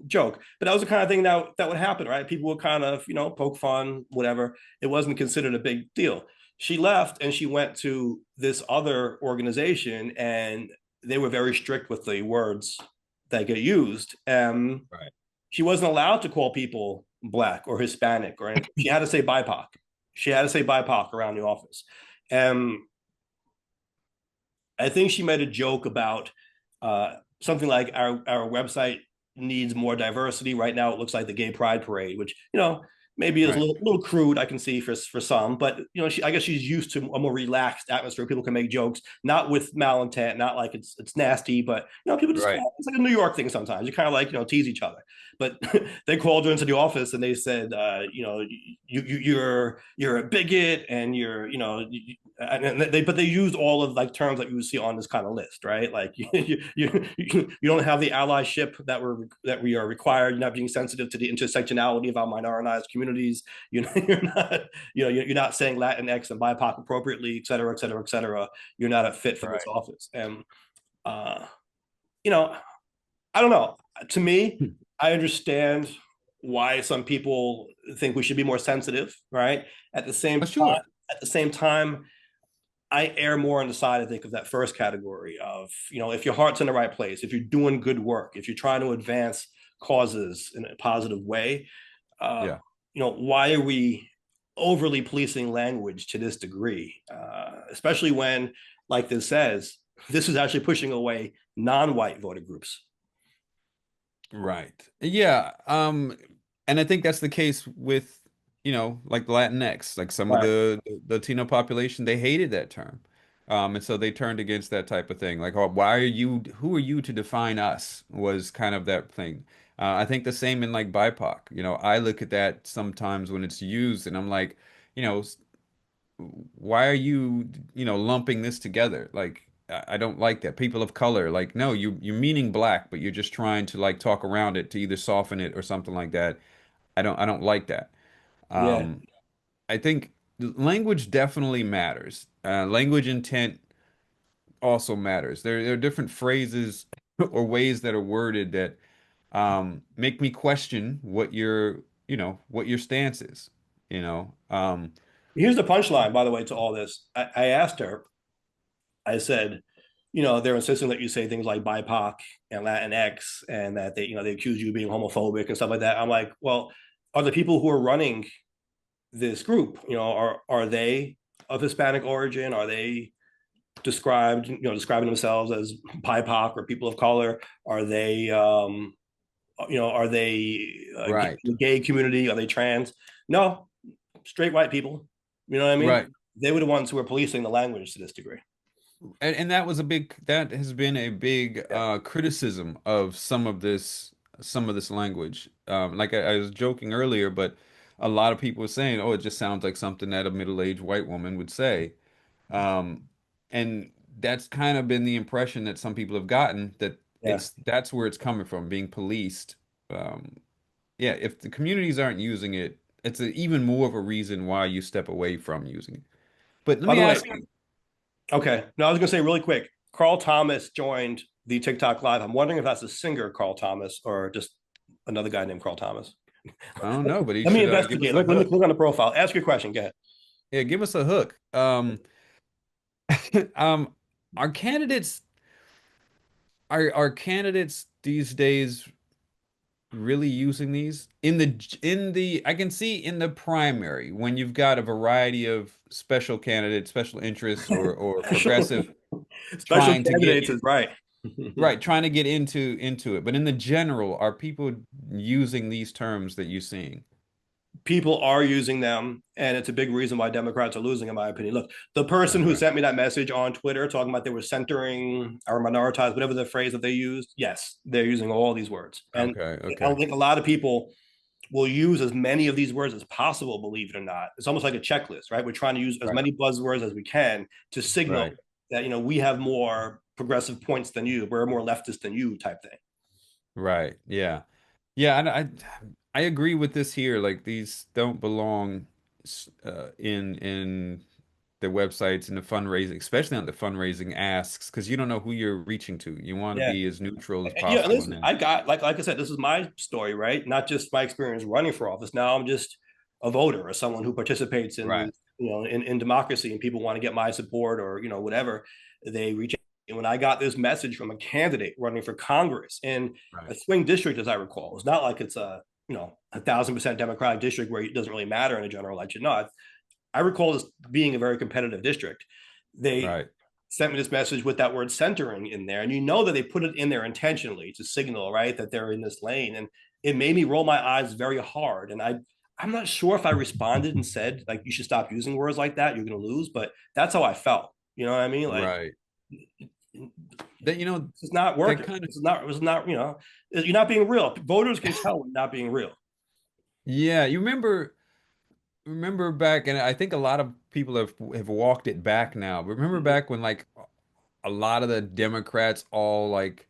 joke. But that was the kind of thing that would happen, right? People would kind of poke fun, whatever. It wasn't considered a big deal. She left and she went to this other organization, and they were very strict with the words that get used. Right. She wasn't allowed to call people black or Hispanic or anything. She had to say BIPOC. She had to say BIPOC around the office. And I think she made a joke about something like our website needs more diversity. Right now, it looks like the Gay Pride Parade, which maybe is a Right. little crude. I can see for some, but I guess she's used to a more relaxed atmosphere. People can make jokes, not with malintent, not like it's nasty, but people just Right. it's like a New York thing sometimes. You kind of like tease each other. But they called her into the office and they said, you're a bigot and you're and they used all of like terms that you would see on this kind of list, right? Like you don't have the allyship that we are required. You're not being sensitive to the intersectionality of our minoritized communities. You're not you're not saying Latinx and BIPOC appropriately, et cetera, et cetera, et cetera. You're not a fit for this Right. office. And uh, you know, I don't know. To me, I understand why some people think we should be more sensitive, right? At the Oh, same time, sure. at the same time, I err more on the side, I think, of that first category of, if your heart's in the right place, if you're doing good work, if you're trying to advance causes in a positive way, uh, Yeah. why are we overly policing language to this degree? Especially when, like this says, this is actually pushing away non-white voter groups. Right. Yeah. And I think that's the case with, like Latinx, like some of Right. the Latino population, they hated that term. And so they turned against that type of thing. Like, oh, why are you, who are you to define us? Was kind of that thing. I think the same in like BIPOC. I look at that sometimes when it's used and I'm like, you know, why are you, lumping this together? Like, I don't like that. People of color, like, no, you're meaning black, but you're just trying to like talk around it to either soften it or something like that. I don't like that. Yeah. Um, I think language definitely matters. Language intent also matters. There are different phrases or ways that are worded that make me question what your stance is, you know. Here's the punchline, by the way, to all this. I asked her, I said, they're insisting that you say things like BIPOC and Latinx and that they accuse you of being homophobic and stuff like that. I'm like, well, are the people who are running this group, are they of Hispanic origin? Are they describing themselves as BIPOC or people of color? Are they, are they Right. the gay community? Are they trans? No, straight white people. You know what I mean? Right. They were the ones who were policing the language to this degree. And that has been a big Yeah. criticism of some of this language. Like I was joking earlier, but a lot of people were saying, "Oh, it just sounds like something that a middle-aged white woman would say." Um, and that's kind of been the impression that some people have gotten that Yeah. that's where it's coming from, being policed. Yeah, if the communities aren't using it, it's even more of a reason why you step away from using it. But let By me the way, ask you, okay. No, I was going to say really quick. Carl Thomas joined the TikTok live. I'm wondering if that's a singer, Carl Thomas, or just another guy named Carl Thomas. I don't know, but he Let me should give us investigate. a Let me hook. click on the profile. Ask your question. Go ahead. Yeah, give us a hook. Um, are candidates are candidates these days really using these in the I can see in the primary when you've got a variety of special candidates, special interests, or progressive Special trying to get candidates is right. right, trying to get into it. But in the general, are people using these terms that you're seeing? People are using them, and it's a big reason why Democrats are losing, in my opinion. Look, the person who Okay. sent me that message on Twitter talking about they were centering or minoritized, whatever the phrase that they used, yes, they're using all these words. And Okay. I Okay. don't think a lot of people will use as many of these words as possible, believe it or not. It's almost like a checklist, right? We're trying to use as Right. many buzzwords as we can to signal Right. that, we have more progressive points than you, we're more leftist than you type thing. Right. Yeah. Yeah, and I agree with this here. Like these don't belong in the websites and the fundraising, especially on the fundraising asks, because you don't know who you're reaching to. You want to Yeah. be as neutral as Yeah, and possible, and listen, then I got like I said, this is my story, right? Not just my experience running for office. Now I'm just a voter or someone who participates in right, in democracy, and people want to get my support or whatever they reach out. And when I got this message from a candidate running for Congress in right, a swing district, as I recall, it's not like it's a 1,000% Democratic district where it doesn't really matter in a general election. No, I recall this being a very competitive district. They right, sent me this message with that word centering in there, and that they put it in there intentionally to signal, right, that they're in this lane, and it made me roll my eyes very hard. And I'm not sure if I responded and said like you should stop using words like that, you're going to lose, but that's how I felt. You know what I mean? Like right. this That is not that working. kind of This is not you're not being real. Voters can tell when you're not being real. yeah. You remember back, and I think a lot of people have walked it back now. Remember Mhm. back when like a lot of the Democrats all like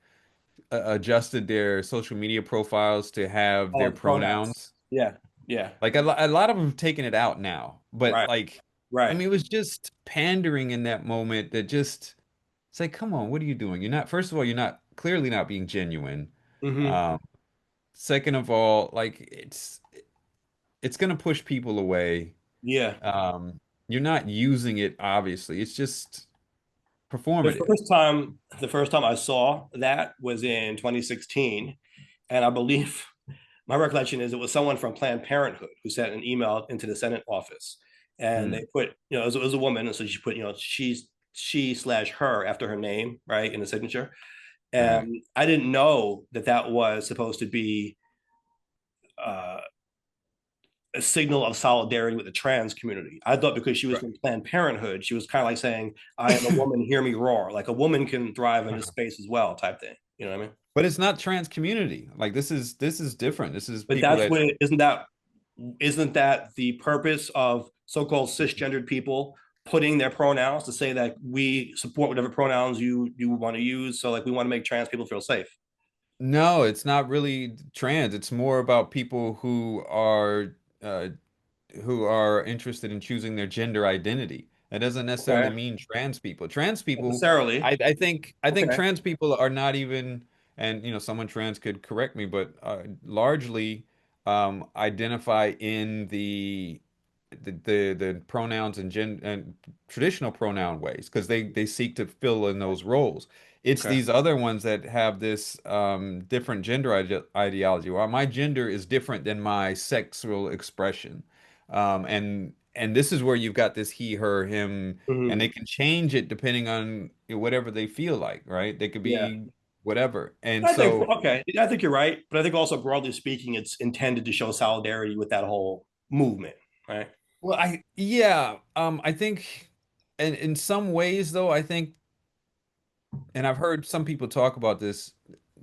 adjusted their social media profiles to have Oh, their the pronouns. pronouns. Yeah, yeah, Like a lot of them have taken it out now, but right, like, I right. mean, it was just pandering in that moment that just, it's like, come on, what are you doing? You're not, first of all, you're not clearly not being genuine. Hmm. Um, Second of all, like it's gonna push people away. Yeah. Um, you're not using it, obviously. It's just The performative. first time, the first time I saw that was in 2016, and I believe my recollection is it was someone from Planned Parenthood who sent an email into the Senate office, and Hmm. they put, it was a woman, and so she put, she/her after her name, right, in the signature, Right. and I didn't know that that was supposed to be uh, a signal of solidarity with the trans community. I thought because she was Right. from Planned Parenthood, she was kind of like saying, "I am a woman, hear me roar," like a woman can thrive in this space as well, type thing. You know what I mean? But it's not trans community. Like this is different. This is But people that's that what isn't that the purpose of so-called cisgendered people putting their pronouns to say that we support whatever pronouns you want to use? So like we want to make trans people feel safe. no, it's not really trans. It's more about people uh, who are interested in choosing their gender identity. That doesn't necessarily Okay, mean trans people. Trans people, necessarily. I think Okay. trans people are not even, and someone trans could correct me, but largely identify in the pronouns and gen and traditional pronoun ways because they seek to fill in those roles. It's Okay. these other ones that have this different gender ideology. Well, my gender is different than my sexual expression, and this is where you've got this he, her, him, and Mhm. they can change it depending on whatever they feel like, right? They could Yeah. be whatever, and I think so okay. I think you're right, but I think also broadly speaking, it's intended to show solidarity with that whole movement, right? well, I think, and in some ways though, I think, and I've heard some people talk about this,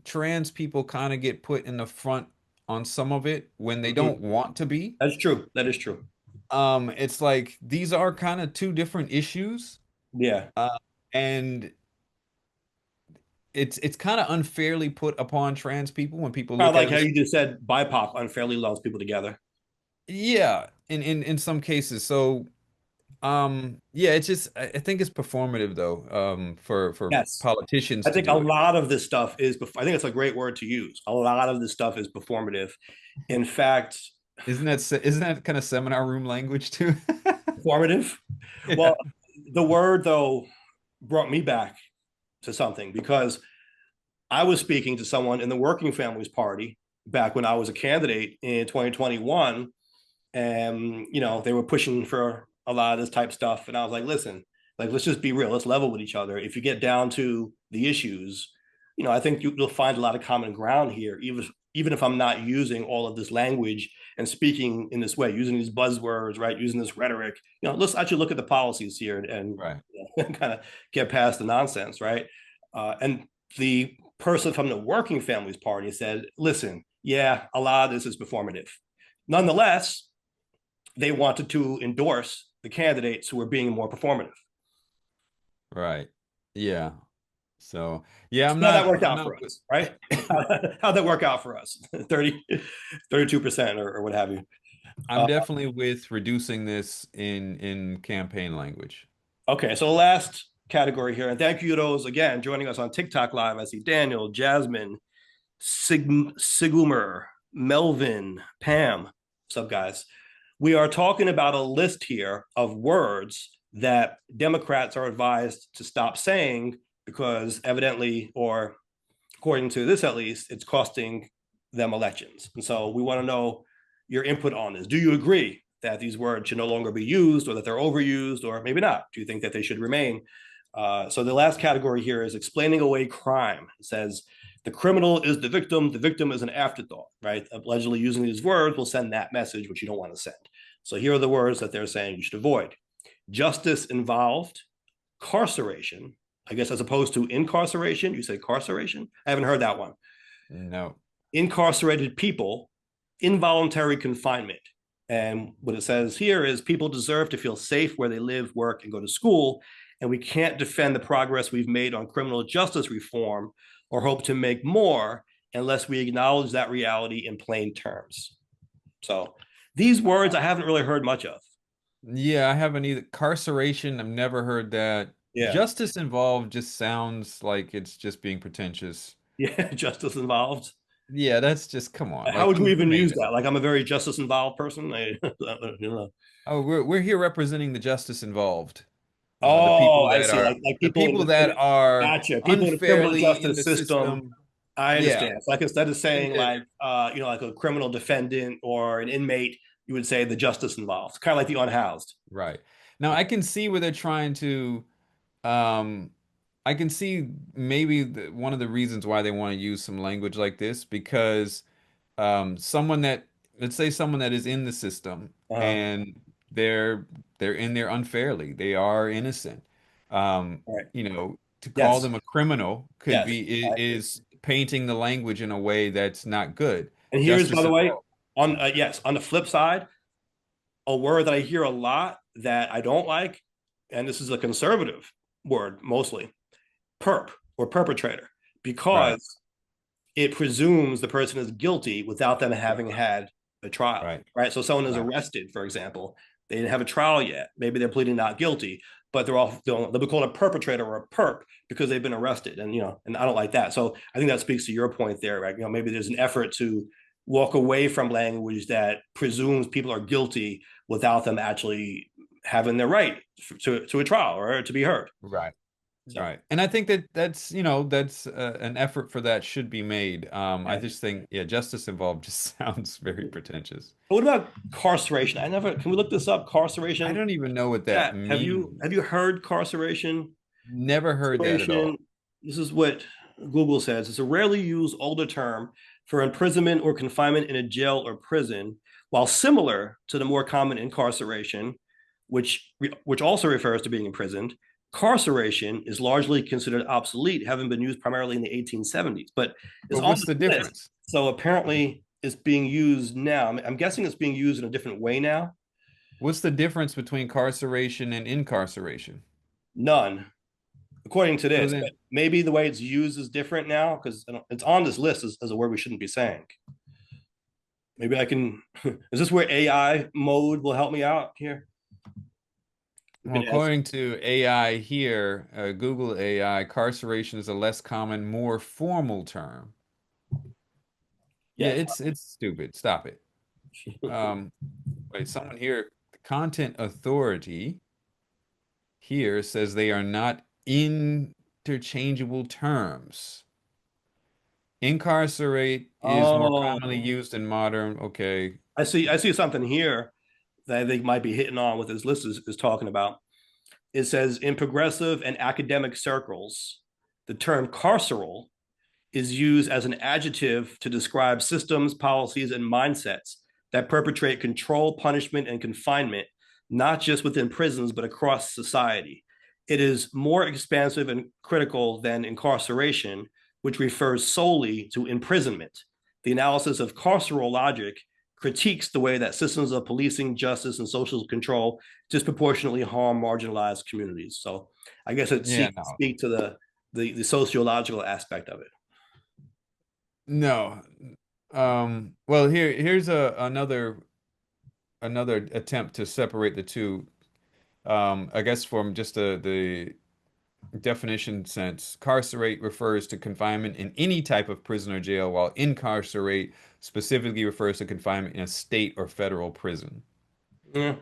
trans people kind of get put in the front on some of it when they Mhm. don't want to be. That's true. That is true. It's like these are kind of two different issues. Yeah. Uh, and it's kind of unfairly put upon trans people when people Kind of look like at how this. you just said BIPOC unfairly lumps people together. Yeah, in some cases. So yeah, it's just I think it's performative though, for Yes. politicians I to think a do it. lot of this stuff is, I think it's a great word to use. A lot of this stuff is performative. In fact, Isn't that kind of seminar room language too? performative. Yeah. Well, the word though brought me back to something because I was speaking to someone in the Working Families Party back when I was a candidate in 2021, and they were pushing for a lot of this type stuff, and I was like, listen, like let's just be real, let's level with each other. If you get down to the issues, I think you'll find a lot of common ground here, even if I'm not using all of this language and speaking in this way, using these buzzwords, right, using this rhetoric. Let's actually look at the policies here and Right. kind of get past the nonsense, right? And the person from the Working Families Party said, listen, yeah, a lot of this is performative. Nonetheless, they wanted to endorse the candidates who were being more performative. Right. Yeah. So yeah, So how that worked I'm out not for us, right? How'd that work out for us? 32% or what have you. I'm Uh, definitely with reducing this in campaign language. okay, so the last category here, and thank you to those again joining us on TikTok Live. I see Daniel, Jasmine, Sigumer, Melvin, Pam. What's up, guys? We are talking about a list here of words that Democrats are advised to stop saying because evidently, or according to this at least, it's costing them elections. And so we want to know your input on this. Do you agree that these words should no longer be used, or that they're overused, or maybe not? Do you think that they should remain? So the last category here is explaining away crime. It says the criminal is the victim is an afterthought, right? Allegedly using these words will send that message, which you don't want to send. So here are the words that they're saying you should avoid: justice involved, carceration. I guess as opposed to incarceration, you say carceration. I haven't heard that one. No. Incarcerated people, involuntary confinement. And what it says here is people deserve to feel safe where they live, work, and go to school. And we can't defend the progress we've made on criminal justice reform or hope to make more unless we acknowledge that reality in plain terms. So these words I haven't really heard much of. Yeah, I haven't either. Carceration, I've never heard that. Yeah. Justice involved just sounds like it's just being pretentious. Yeah. Justice involved. Yeah, that's just come on. How Like would you who even made use that? that? Like, I'm a very justice involved person. Oh, we're here representing the justice involved. Oh, I see. Like The people in people that are gotcha. People in the criminal unfairly in justice the system. system. I Yeah. understand. So like instead of And saying like like a criminal defendant or an inmate, you would say the justice involved. Kind of like the unhoused. right. Now I can see where they're trying to um I can see maybe one of the reasons why they want to use some language like this because someone that let's say someone that is in the system Uh-huh. and they're they're in there unfairly. They are innocent. All right. To call Yes. them a criminal could Yes. be I agree. is painting the language in a way that's not good. And here's, by Justice the way, involved. on yes, on the flip side, a word that I hear a lot that I don't like, and this is a conservative word mostly, perp or perpetrator, Right, because it presumes the person is guilty without them having had a trial, right, right? So someone is right, arrested, for example, they didn't have a trial yet. Maybe they're pleading not guilty, but they'll be called a perpetrator or a perp because they've been arrested, and I don't like that. So I think that speaks to your point there, right? Maybe there's an effort to walk away from language that presumes people are guilty without them actually having their right to a trial or to be heard. right. So Right. And I think that that's an effort for that should be made. I yeah. just think, yeah, justice involved just sounds very pretentious. What about carceration? I never can we look this up? I Carceration. don't even know what that Yeah. Have you means. heard carceration? Never heard that at Carceration. all. This is what Google says. It's a rarely used older term for imprisonment or confinement in a jail or prison, while similar to the more common incarceration, which also refers to being imprisoned. Carceration is largely considered obsolete, having been used primarily in the 1870s, but it's But on what's the this list. difference? So apparently, it's being used now. I'm guessing it's being used in a different way now. What's the difference between carceration and incarceration? None, according to So this. But then, maybe the way it's used is different now because it's on this list as a word we shouldn't be saying. Maybe I can. Is this where AI mode will help me out here? If well, it has, according to AI here, Google AI, carceration is a less common, more formal term. Yeah, yes. it's stupid. Stop it. Um, Wait, someone here, the content authority here says they are not interchangeable terms. Incarcerate is more Oh, commonly used in modern, okay. I see. I see something here that I think might be hitting on what this list is talking about. It says in progressive and academic circles, the term carceral is used as an adjective to describe systems, policies, and mindsets that perpetrate control, punishment, and confinement, not just within prisons, but across society. It is more expansive and critical than incarceration, which refers solely to imprisonment. The analysis of carceral logic critiques the way that systems of policing, justice, and social control disproportionately harm marginalized communities. So I guess it Yeah, seeks to no. speak to the sociological aspect of it. No. Well, here's another attempt to separate the two. I guess from just the definition sense, carcerate refers to confinement in any type of prison or jail, while incarcerate specifically refers to confinement in a state or federal prison. Mm, Eh,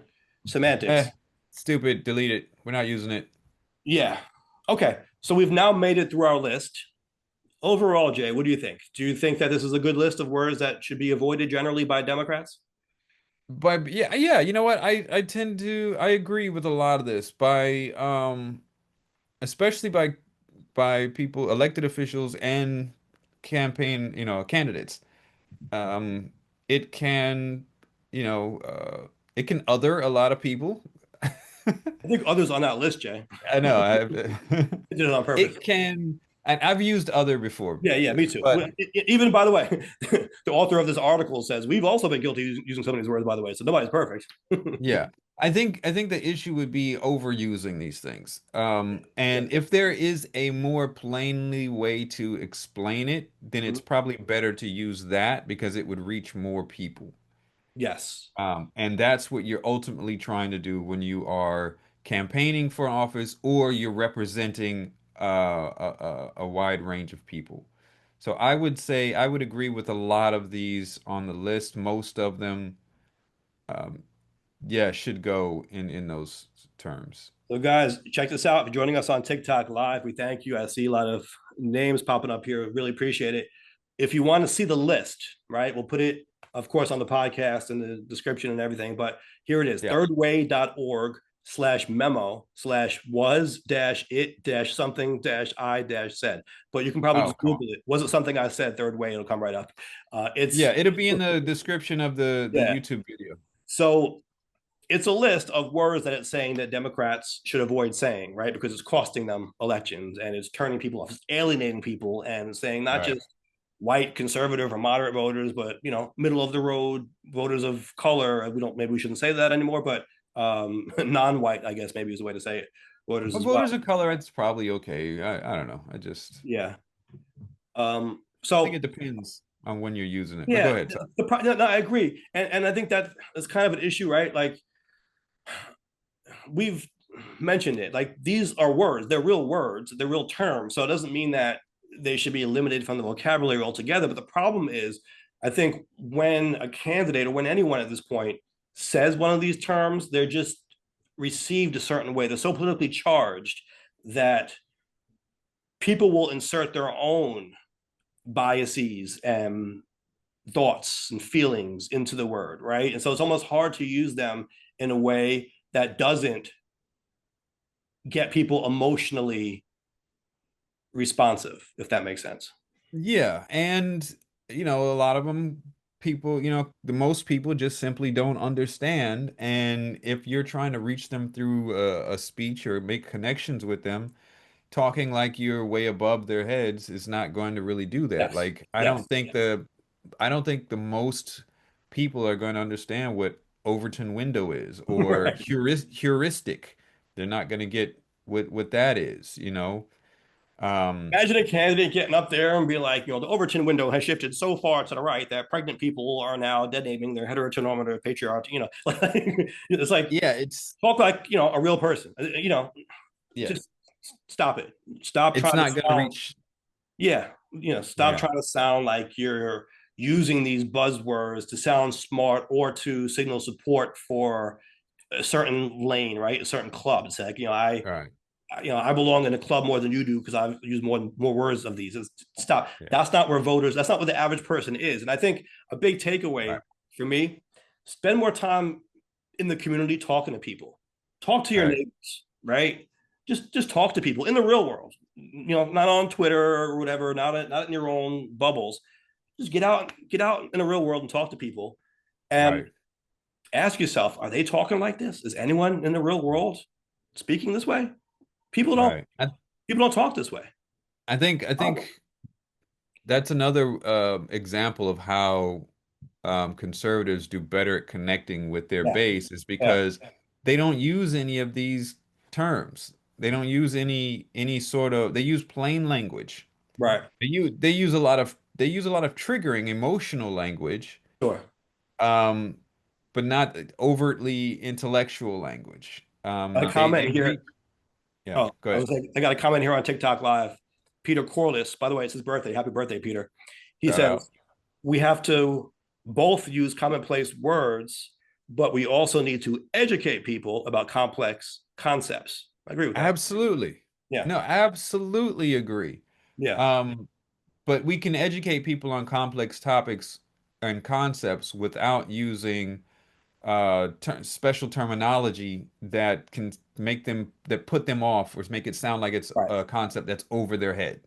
semantics. stupid, delete it. We're not using it. Yeah. Okay. So we've now made it through our list. Overall, Jay, what do you think? Do you think that this is a good list of words that should be avoided generally by Democrats? But yeah, yeah, you know what? I tend to I agree with a lot of this by especially by people, elected officials and campaign, candidates. Um, it can, it can other a lot of people. I think others on that list, Jay. I know. They did it on purpose. It can, and I've used other before, Yeah, yeah, me too. but Even by the way, the author of this article says we've also been guilty of using some of these words, by the way. So nobody's perfect. yeah, I think the issue would be overusing these things. Yeah. And if there is a more plainly way to explain it, then it's Mhm. probably better to use that because it would reach more people. Yes. And that's what you're ultimately trying to do when you are campaigning for office or you're representing a wide range of people. So I would say I would agree with a lot of these on the list. Most of them, um, yeah, should go in those terms. So, guys, check this out. For joining us on TikTok Live, we thank you. I see a lot of names popping up here. Really appreciate it. If you want to see the list, right, we'll put it, of course, on the podcast and the description and everything. But here it is, Yeah. thirdway.org/memo/was-it-something-I-said. But you can probably Oh, just come on. Google it. Was it something I said? Third way, it'll come right up. It's Yeah, it'll be in the description of the yeah. YouTube video. So it's a list of words that it's saying that Democrats should avoid saying, right? Because it's costing them elections and it's turning people off, it's alienating people and saying not Right. just white conservative or moderate voters, but middle of the road voters of color. We don't maybe we shouldn't say that anymore, but non-white, I guess maybe is the way to say it, voters But as well. voters of color, it's probably okay. I don't know. Yeah. I think So it depends on when you're using it. But go yeah, ahead. Sorry. no, I agree, and I think that is kind of an issue, right? Like we've mentioned it. Like these are words, they're real words, they're real terms. So it doesn't mean that they should be eliminated from the vocabulary altogether. But the problem is, I think when a candidate or when anyone at this point says one of these terms, they're just received a certain way. They're so politically charged that people will insert their own biases and thoughts and feelings into the word, right? And so it's almost hard to use them in a way that doesn't get people emotionally responsive, if that makes sense. Yeah, and a lot of them people, the most people just simply don't understand. And if you're trying to reach them through a speech or make connections with them, talking like you're way above their heads is not going to really do that. Yes. Like, I Yes. don't think Yes. I don't think the most people are going to understand what Overton window is or Right. heuristic. They're not going to get what that is, you know. Um, Imagine a candidate getting up there and be like, the Overton window has shifted so far to the right that pregnant people are now dead naming their heteronormative patriarchy. Like, it's like yeah, it's talk like a real person. yeah, Just stop it. Stop it's trying to not going to sound. reach. Yeah, stop Yeah, trying to sound like you're using these buzzwords to sound smart or to signal support for a certain lane, right? A certain club. It's like, right, I belong in a club more than you do because I've used more words of these. Stop. yeah, That's not where voters. That's not what the average person is. And I think a big takeaway right, for me: spend more time in the community talking to people. Talk to your right, neighbors, right? Just talk to people in the real world. Not on Twitter or whatever. Not in your own bubbles. Just get out in the real world and talk to people, and right, ask yourself: are they talking like this? Is anyone in the real world speaking this way? People don't right. people don't talk this way. I think that's another example of how conservatives do better at connecting with their Yeah, base is yeah, because they don't use any of these terms. They don't use any sort of they use plain language. right, They use a lot of triggering emotional language, sure. um, but not overtly intellectual language. A They comment here. reach. Yeah, Oh, go I ahead. was like, I got a comment here on TikTok Live. Peter Corliss, by the way, it's his birthday. Happy birthday, Peter. He Shout out. says we have to both use commonplace words, but we also need to educate people about complex concepts. I agree with that. Absolutely. Yeah, No, absolutely agree. yeah, Um, but we can educate people on complex topics and concepts without using special terminology that can that put them off or make it sound like it's right, a concept that's over their head,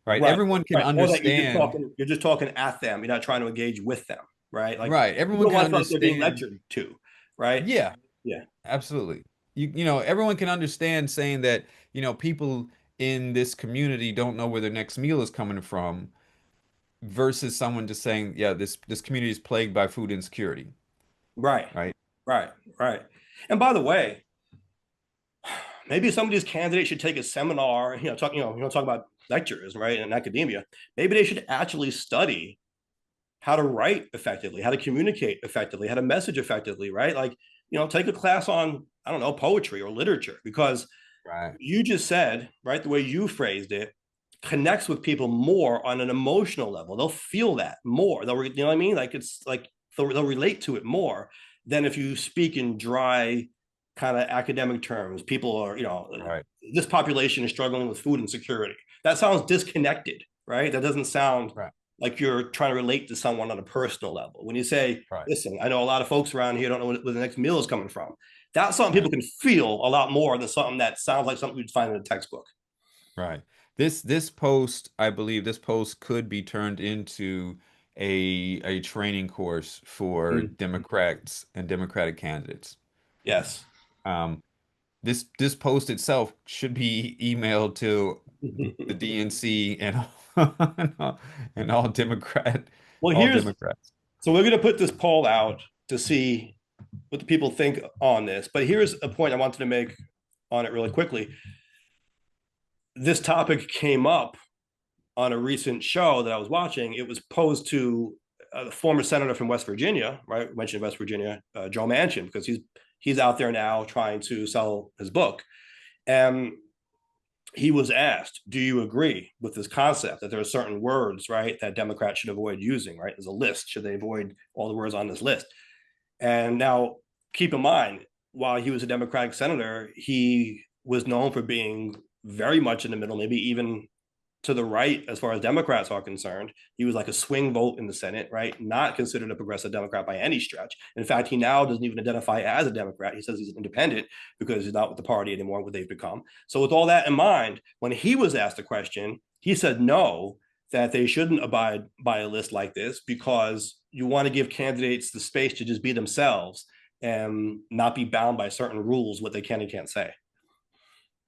right? right, Everyone can right. Or that understand, you're just talking at them. You're not trying to engage with them, right? Like right? people Everyone don't can want to feel like they're being understand. lectured to, right? Yeah, Yeah, absolutely. Everyone can understand saying that, people in this community don't know where their next meal is coming from versus someone just saying, yeah, this community is plagued by food insecurity, right, right? right, right. And by the way, maybe some of these candidates should take a seminar. Talk about lectures, right, in academia. Maybe they should actually study how to write effectively, how to communicate effectively, how to message effectively, right? Like, take a class on, I don't know, poetry or literature, because Right. you just said, right, the way you phrased it connects with people more on an emotional level. They'll feel that more. You know what I mean? Like it's like they'll relate to it more than if you speak in dry kind of academic terms. People are, Right. this population is struggling with food insecurity. That sounds disconnected, right? That doesn't sound Right. like you're trying to relate to someone on a personal level. When you say, Right. listen, I know a lot of folks around here don't know where the next meal is coming from. That's something Right. people can feel a lot more than something that sounds like something you'd find in a textbook. Right. This post, I believe this post could be turned into a training course for Mm. Democrats and Democratic candidates. Yes. Um, this post itself should be emailed to the DNC and and all Well, all here's Democrats. so we're going to put this poll out to see what the people think on this. But here's a point I wanted to make on it really quickly. This topic came up on a recent show that I was watching. It was posed to the former senator from West Virginia, right? We mentioned West Virginia, Joe Manchin, because he's out there now trying to sell his book. And he was asked, do you agree with this concept that there are certain words, right, that Democrats should avoid using, right? There's a list. Should they avoid all the words on this list? And now keep in mind, while he was a Democratic senator, he was known for being very much in the middle, maybe even to the right as far as Democrats are concerned. He was like a swing vote in the Senate, right? Not considered a progressive Democrat by any stretch. In fact, he now doesn't even identify as a Democrat. He says he's an independent because he's not with the party anymore, what they've become. So, with all that in mind, when he was asked a question, he said no, that they shouldn't abide by a list like this because you want to give candidates the space to just be themselves and not be bound by certain rules, what they can and can't say.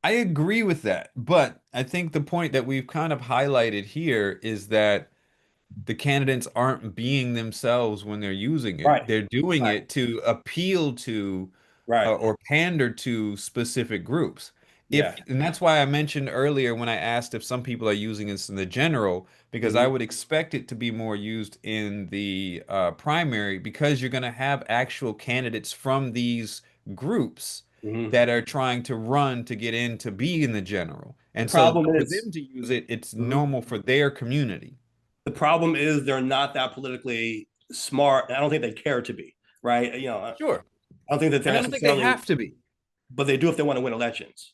I agree with that, but I think the point that we've kind of highlighted here is that the candidates aren't being themselves when they're using it. Right. They're doing Right. it to appeal to Right. or pander to specific groups. Yeah. And that's why I mentioned earlier when I asked if some people are using this in the general, because I Hmm. would expect it to be more used in the primary because you're going to have actual candidates from these groups Hmm. that are trying to run to get in to be in the general. The And so problem for is, them to use it, it's mhm. normal for their community. The problem is they're not that politically smart. I don't think they care to be, right? I Sure. don't think that they're I don't think they necessarily, have to be. but they do if they want to win elections.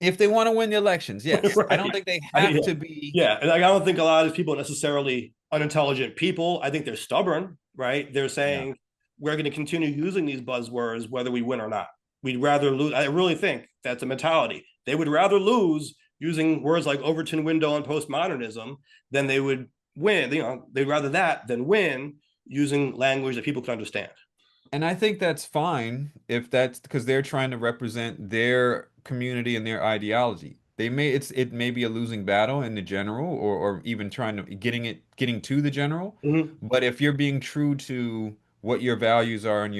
If they want to win the elections, yes. I don't Right. think they Yeah. have to be. Yeah. Like, I don't think a lot of these people are necessarily unintelligent people. I think they're stubborn, right? They're Yeah. saying we're going to continue using these buzzwords whether we win or not. We'd rather lose. I really think that's a mentality. They would rather lose using words like Overton window and postmodernism than they would win. They'd rather that than win using language that people can understand. And I think that's fine if that's because they're trying to represent their community and their ideology. It may be a losing battle in the general or even trying to getting to the general. Mm-hmm. But if you're being true to what your values are in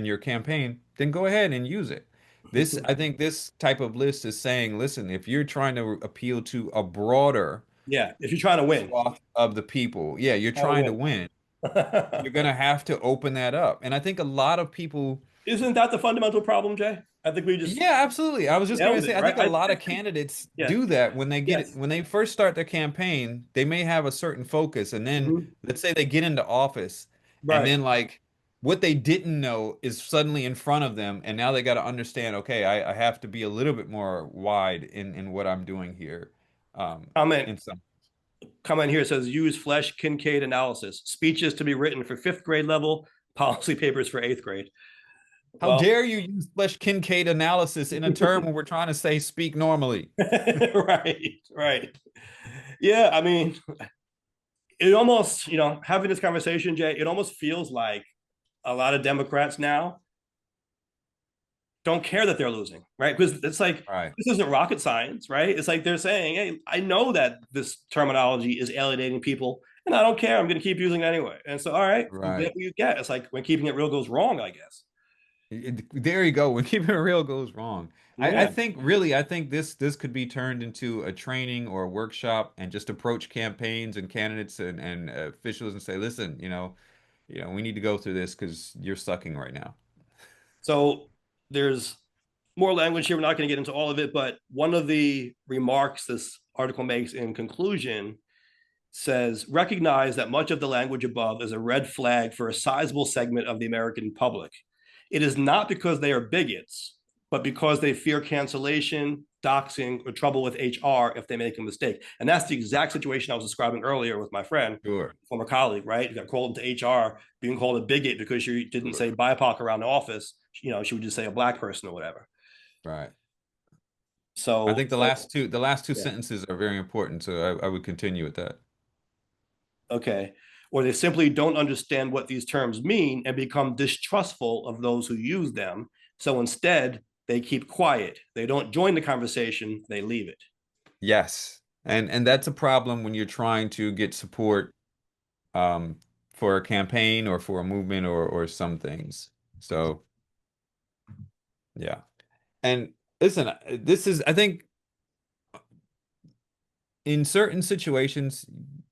your campaign, then go ahead and use it. I think this type of list is saying, listen, if you're trying to appeal to a broader Yeah. If you're trying to win, swath of the people, yeah, you're trying to trying to win. win. You're gonna have to open that up. And I think a lot of people, Isn't that the fundamental problem, Jay? I think we just yeah, absolutely. I was just gonna nailed it, say, I right? think a lot of candidates Yeah. do that Yes. when they first start their campaign, they may have a certain focus, and then Mhm. let's say they get into office, and Right. then like what they didn't know is suddenly in front of them, and now they got to understand, okay, I have to be a little bit more wide in what I'm doing here. Comment In some, comment here says use Flesch Kincaid analysis. Speeches to be written for fifth grade level, policy papers for eighth grade. how Well, dare you use Flesh Kincaid analysis in a term when we're trying to say speak normally? right, right. Yeah, I mean, it almost, having this conversation, Jay, it almost feels like a lot of Democrats now don't care that they're losing, right? Because it's like Right. this isn't rocket science, right? It's like they're saying, "Hey, I know that this terminology is alienating people, and I don't care. I'm going to keep using it anyway." And so, all right, you get Right. what you get. It's like when keeping it real goes wrong, I guess. There you go. When keeping it real goes wrong. I Yeah. think really, I think this could be turned into a training or a workshop and just approach campaigns and candidates and officials and say, listen, we need to go through this because you're sucking right now. So there's more language here. We're not going to get into all of it, but one of the remarks this article makes in conclusion says recognize that much of the language above is a red flag for a sizable segment of the American public. It is not because they are bigots, but because they fear cancellation, doxing, or trouble with HR if they make a mistake. And that's the exact situation I was describing earlier with my friend, Sure. former colleague, right? You got called into HR being called a bigot because she didn't Sure. say BIPOC around the office. She would just say a black person or whatever. Right. I So, think the last two yeah. sentences are very important, so I would continue with that. Okay. Or they simply don't understand what these terms mean and become distrustful of those who use them. So instead, they keep quiet. They don't join the conversation, they leave it. Yes. And that's a problem when you're trying to get support um for a campaign or for a movement or some things. So, yeah. And listen, this is, I think, in certain situations,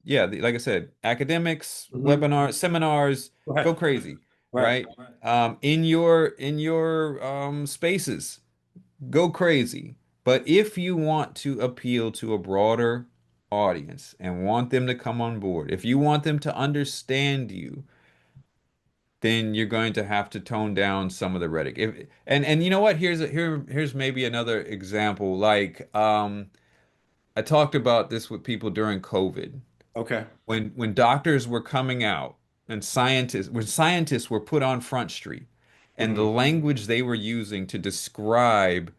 yeah, like I said, academics, Mm-hmm. webinars, seminars, Right. go crazy, Right. right? In your spaces, go crazy. But if you want to appeal to a broader audience and want them to come on board, if you want them to understand you, then you're going to have to tone down some of the rhetoric. And you know what? Here's maybe another example. Like I talked about this with people during COVID. Okay. When doctors were coming out and scientists were put on Front Street and the Mm-hmm. language they were using to describe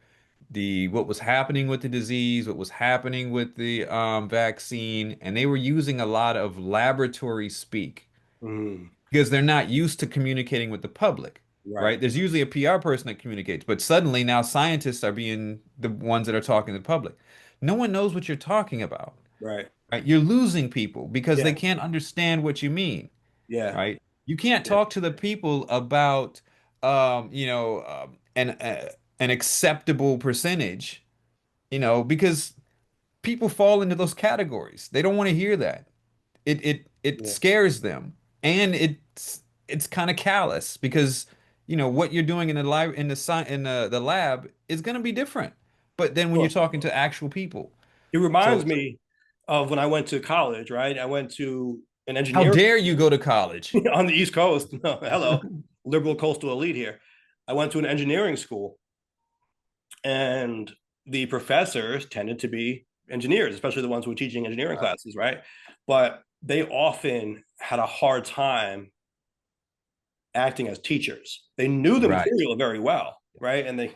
the what was happening with the disease, what was happening with the vaccine, and they were using a lot of laboratory speak Mm-hmm. because they're not used to communicating with the public, Right. right? There's usually a PR person that communicates, but suddenly now scientists are being the ones that are talking to the public. No one knows what you're talking about. Right. right? You're losing people because they Yeah, can't understand what you mean, yeah, right? You can't yeah, talk to the people about, an acceptable percentage, because people fall into those categories. They don't want to hear that. It yeah. scares them, and it's kind of callous because what you're doing in the lab in the lab is going to be different. But then when you're Well, talking to actual people, it so reminds me of when I went to college, right? I went to an how engineering dare you go to college? on the East Coast. Hello, liberal coastal elite here. I went to an engineering school, and the professors tended to be engineers, especially the ones who were teaching engineering Right. classes, right? But they often had a hard time acting as teachers. They knew the Right. material very well, right? And they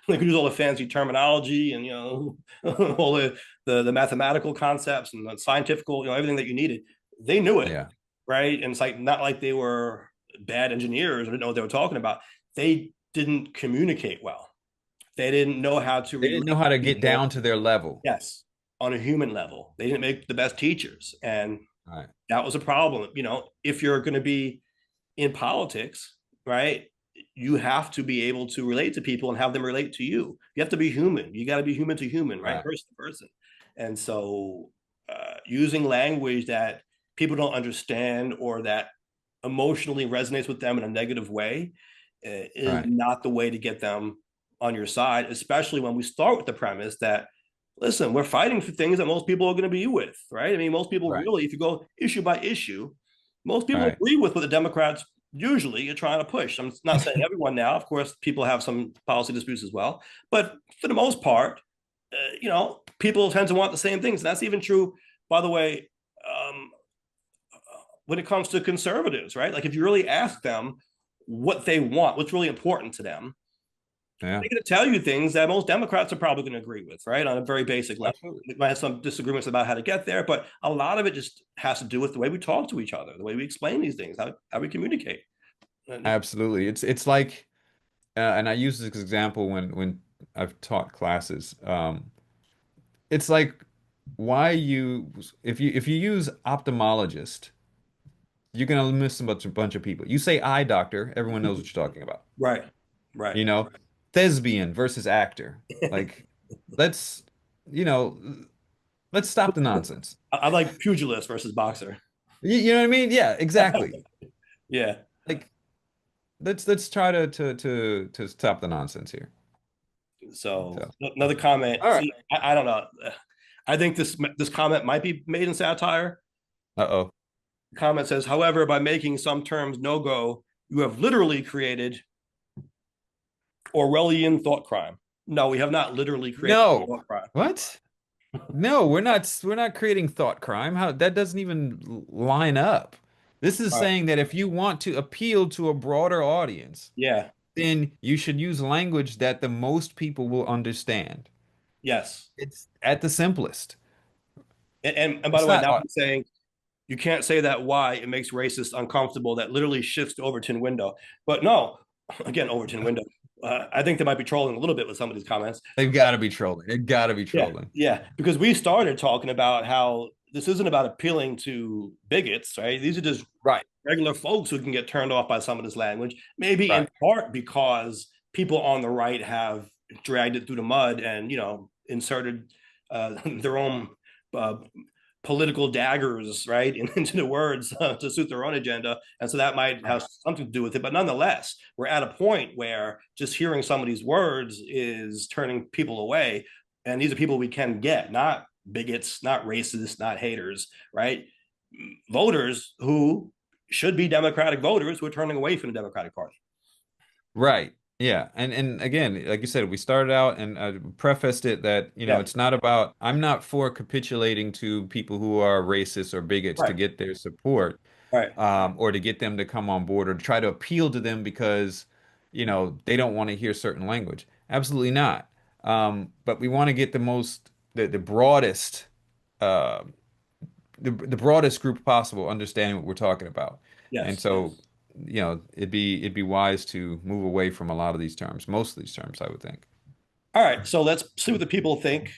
they could use all the fancy terminology and all the mathematical concepts and the scientific, everything that you needed. They knew it, Yeah. right? And it's like not like they were bad engineers or didn't know what they were talking about. They didn't communicate well. They didn't know how to They didn't know relate how to to get people. down to their level. Yes, on a human level. They didn't make the best teachers, and Right. that was a problem. If you're going to be in politics, right, you have to be able to relate to people and have them relate to you. You have to be human. You got to be human to human, right? Right. Person to person. And so, using language that people don't understand or that emotionally resonates with them in a negative way is Right. not the way to get them on your side, especially when we start with the premise that, listen, we're fighting for things that most people are going to be with, right? I mean, most people Right. really, if you go issue by issue, most people Right. agree with what the Democrats usually are trying to push. I'm not saying everyone now. Of course, people have some policy disputes as well. But for the most part, people tend to want the same things. And that's even true, by the way, um, when it comes to conservatives, right? Like if you really ask them what they want, what's really important to them, Yeah. they're going to tell you things that most Democrats are probably going to agree with, right? On a very basic level. Absolutely. We might have some disagreements about how to get there, but a lot of it just has to do with the way we talk to each other, the way we explain these things, how we communicate. Absolutely. It's like, and I use this example when I've taught classes. It's like why you if you use ophthalmologist, you're gonna miss a bunch of people. You say eye doctor, everyone knows what you're talking about. Right, right. You know, thespian versus actor. Like, let's you know, let's stop the nonsense. I like pugilist versus boxer. You know what I mean? Yeah, exactly. Yeah. Like, let's try to stop the nonsense here. So So, another comment. all right. See, I don't know. I think this comment might be made in satire. Uh-oh. The comment says, however, by making some terms no go, you have literally created Orwellian thought crime. No, we have not literally created No. thought crime. What? No, we're not creating thought crime. How that doesn't even line up. This is All right. saying that if you want to appeal to a broader audience, Yeah. then you should use language that the most people will understand. Yes. It's at the simplest. And by the It's way, not now I'm saying you can't say that why it makes racists uncomfortable. That literally shifts to Overton window. But no, again, Overton window. I think they might be trolling a little bit with some of these comments. they've got to be trolling. They've got to be Yeah, trolling. yeah, because we started talking about how this isn't about appealing to bigots, right? These are just Right. regular folks who can get turned off by some of this language, maybe in Right. part because people on the right have dragged it through the mud and inserted their own uh, political daggers right into the words to suit their own agenda, and so that might have Right. something to do with it. But nonetheless, we're at a point where just hearing some of these words is turning people away, and these are people we can get, not bigots, not racists, not haters, right? Voters who should be Democratic voters who are turning away from the Democratic Party. Right. Yeah. And again, like you said, we started out and I prefaced it that, Yeah, it's not about, I'm not for capitulating to people who are racist or bigots to right, get their support, right. or to get them to come on board or to try to appeal to them because, they don't want to hear certain language. Absolutely not. But we want to get the broadest, uh, the broadest group possible understanding what we're talking about. And Yes. so, it'd be wise to move away from a lot of these terms, most of these terms, I would think. All right, so let's see what the people think.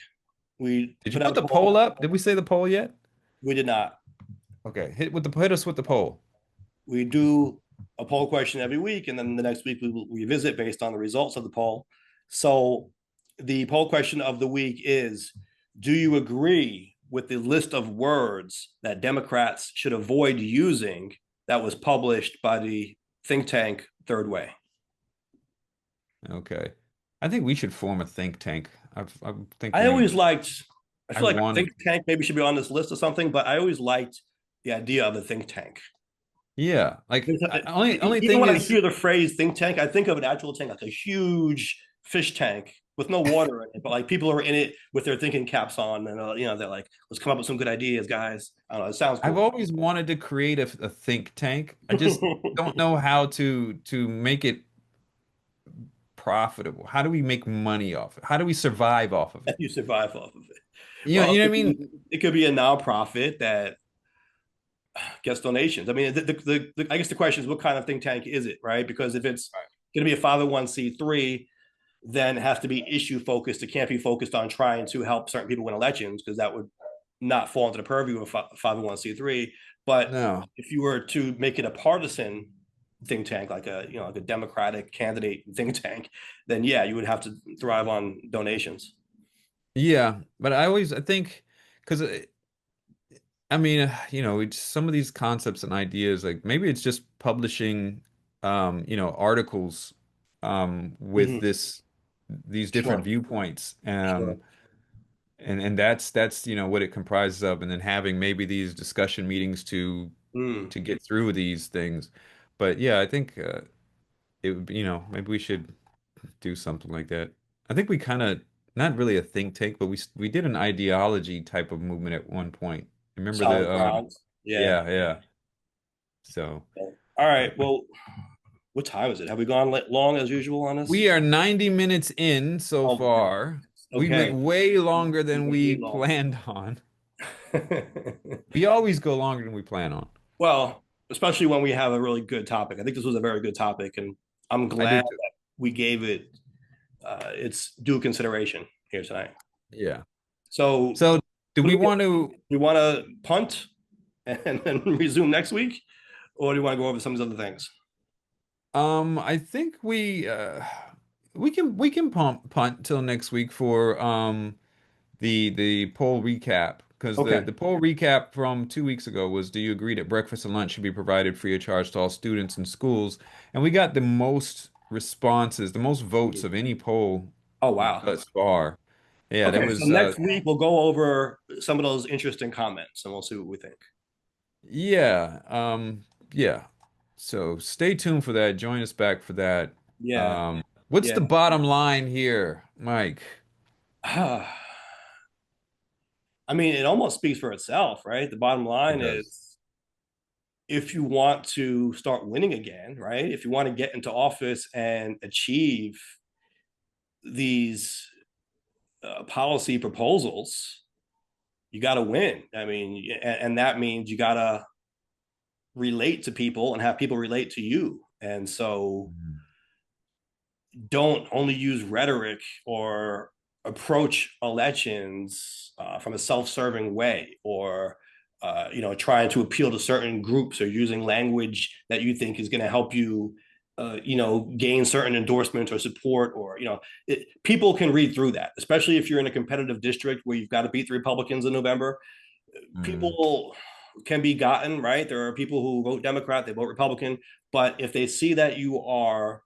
We Did you put out put a the poll poll. up? Did we say the poll yet? We did not. Okay, hit us with the poll. We do a poll question every week, and then the next week we will revisit based on the results of the poll. So the poll question of the week is: do you agree with the list of words that Democrats should avoid using that was published by the think tank Third Way? Okay. I think we should form a think tank. I think I always liked, I I feel like a wanted, think tank maybe should be on this list or something, but I always liked the idea of a think tank. yeah. Only Even thing when I is, hear the phrase think tank, I think of an actual tank, like a huge fish tank with no water in it, but like people are in it with their thinking caps on, and they're like, "Let's come up with some good ideas, guys." I don't know. It sounds I've cool. always wanted to create a think tank. I just don't know how to make it profitable. How do we make money off it? How do we survive off of it? You survive off of it. You Well, know what I mean? it could be a nonprofit that gets donations. I mean, I guess the question is, what kind of think tank is it, right? Because if it's going to be a 501c3, then it has to be issue focused. It can't be focused on trying to help certain people win elections, because that would not fall into the purview of 501c3. But No. if you were to make it a partisan think tank, like like a Democratic candidate think tank, then yeah, you would have to thrive on donations. Yeah, but I think because I mean, some of these concepts and ideas, like maybe it's just publishing, articles, with Mm-hmm. these different Sure, viewpoints, sure. and that's what it comprises of, and then having maybe these discussion meetings Mm. to get through these things. But yeah, I think it would be, maybe we should do something like that. I think we kind of not really a think tank, but we did an ideology type of movement at one point. Remember Solid the grounds. Yeah. yeah, yeah. So All uh, right. Well, what time is it? Have we gone long as usual on this? we are 90 minutes in so Oh my God. far. We went Okay. way longer than we Way long. planned on. We always go longer than we plan on. Well, especially when we have a really good topic. I think this was a very good topic, and I'm I glad did too. that we gave it its due consideration here tonight. Yeah. So, So do what we do want to we want to punt and then resume next week, or do you want to go over some of these other things? I think we can punt till next week for the poll recap, because the Okay. the poll recap from 2 weeks ago was, do you agree that breakfast and lunch should be provided free of charge to all students in schools? And we got the most responses, the most votes of any poll Oh wow. thus far. Yeah, there Okay, so was next week we'll go over some of those interesting comments, and we'll see what we think. yeah, yeah. So stay tuned for that. Join us back for that. Yeah, What's yeah. the bottom line here, Mike? I mean, it almost speaks for itself, right? The bottom It line does. is, if you want to start winning again, right? If you want to get into office and achieve these policy proposals, you got to win. I mean, and that means you got to relate to people and have people relate to you. And so Mhm. don't only use rhetoric or approach elections from a self-serving way, or trying to appeal to certain groups, or using language that you think is going to help you gain certain endorsements or support, or people can read through that, especially if you're in a competitive district where you've got to beat the Republicans in November. Mhm. People can be gotten, right? There are people who vote Democrat, they vote Republican, but if they see that you are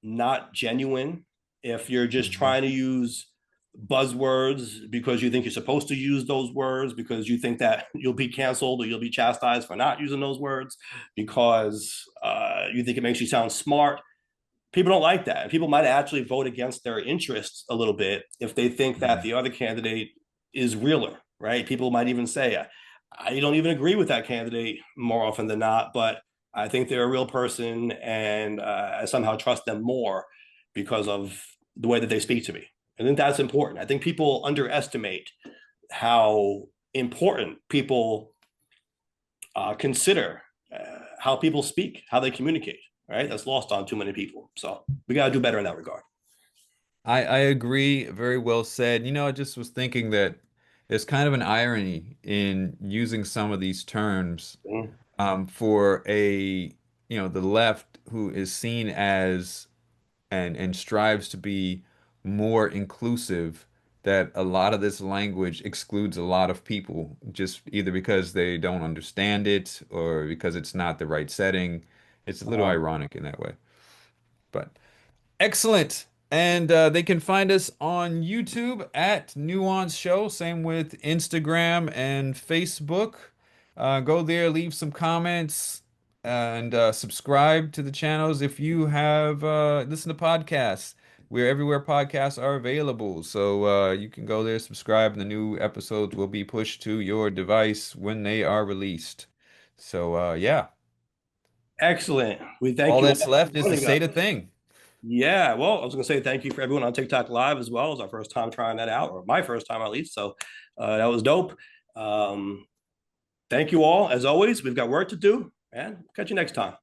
not genuine, if you're just Mhm. trying to use buzzwords because you think you're supposed to use those words, because you think that you'll be canceled or you'll be chastised for not using those words, because you think it makes you sound smart. People don't like that. People might actually vote against their interests a little bit if they think that Mhm. the other candidate is realer, right? People might even say, I don't even agree with that candidate more often than not, but I think they're a real person, and I somehow trust them more because of the way that they speak to me. I think that's important. I think people underestimate how important people consider how people speak, how they communicate. Right, that's lost on too many people. So we got to do better in that regard. I agree. Very well said. I just was thinking that there's kind of an irony in using some of these terms Mhm. for the left who is seen as and strives to be more inclusive, that a lot of this language excludes a lot of people just either because they don't understand it or because it's not the right setting. It's a little Uh, ironic in that way. But excellent. And they can find us on YouTube at Nuance Show. Same with Instagram and Facebook. Go there, leave some comments, and subscribe to the channels if you have listened to podcasts. We're everywhere podcasts are available. So you can go there, subscribe, and the new episodes will be pushed to your device when they are released. So yeah, Excellent. We thank all you that's all left for is to joining us. say the thing. Yeah, well, I was going to say thank you for everyone on TikTok Live as well. It was our first time trying that out, or my first time at least. So that was dope. Thank you all. As always, we've got work to do, and catch you next time.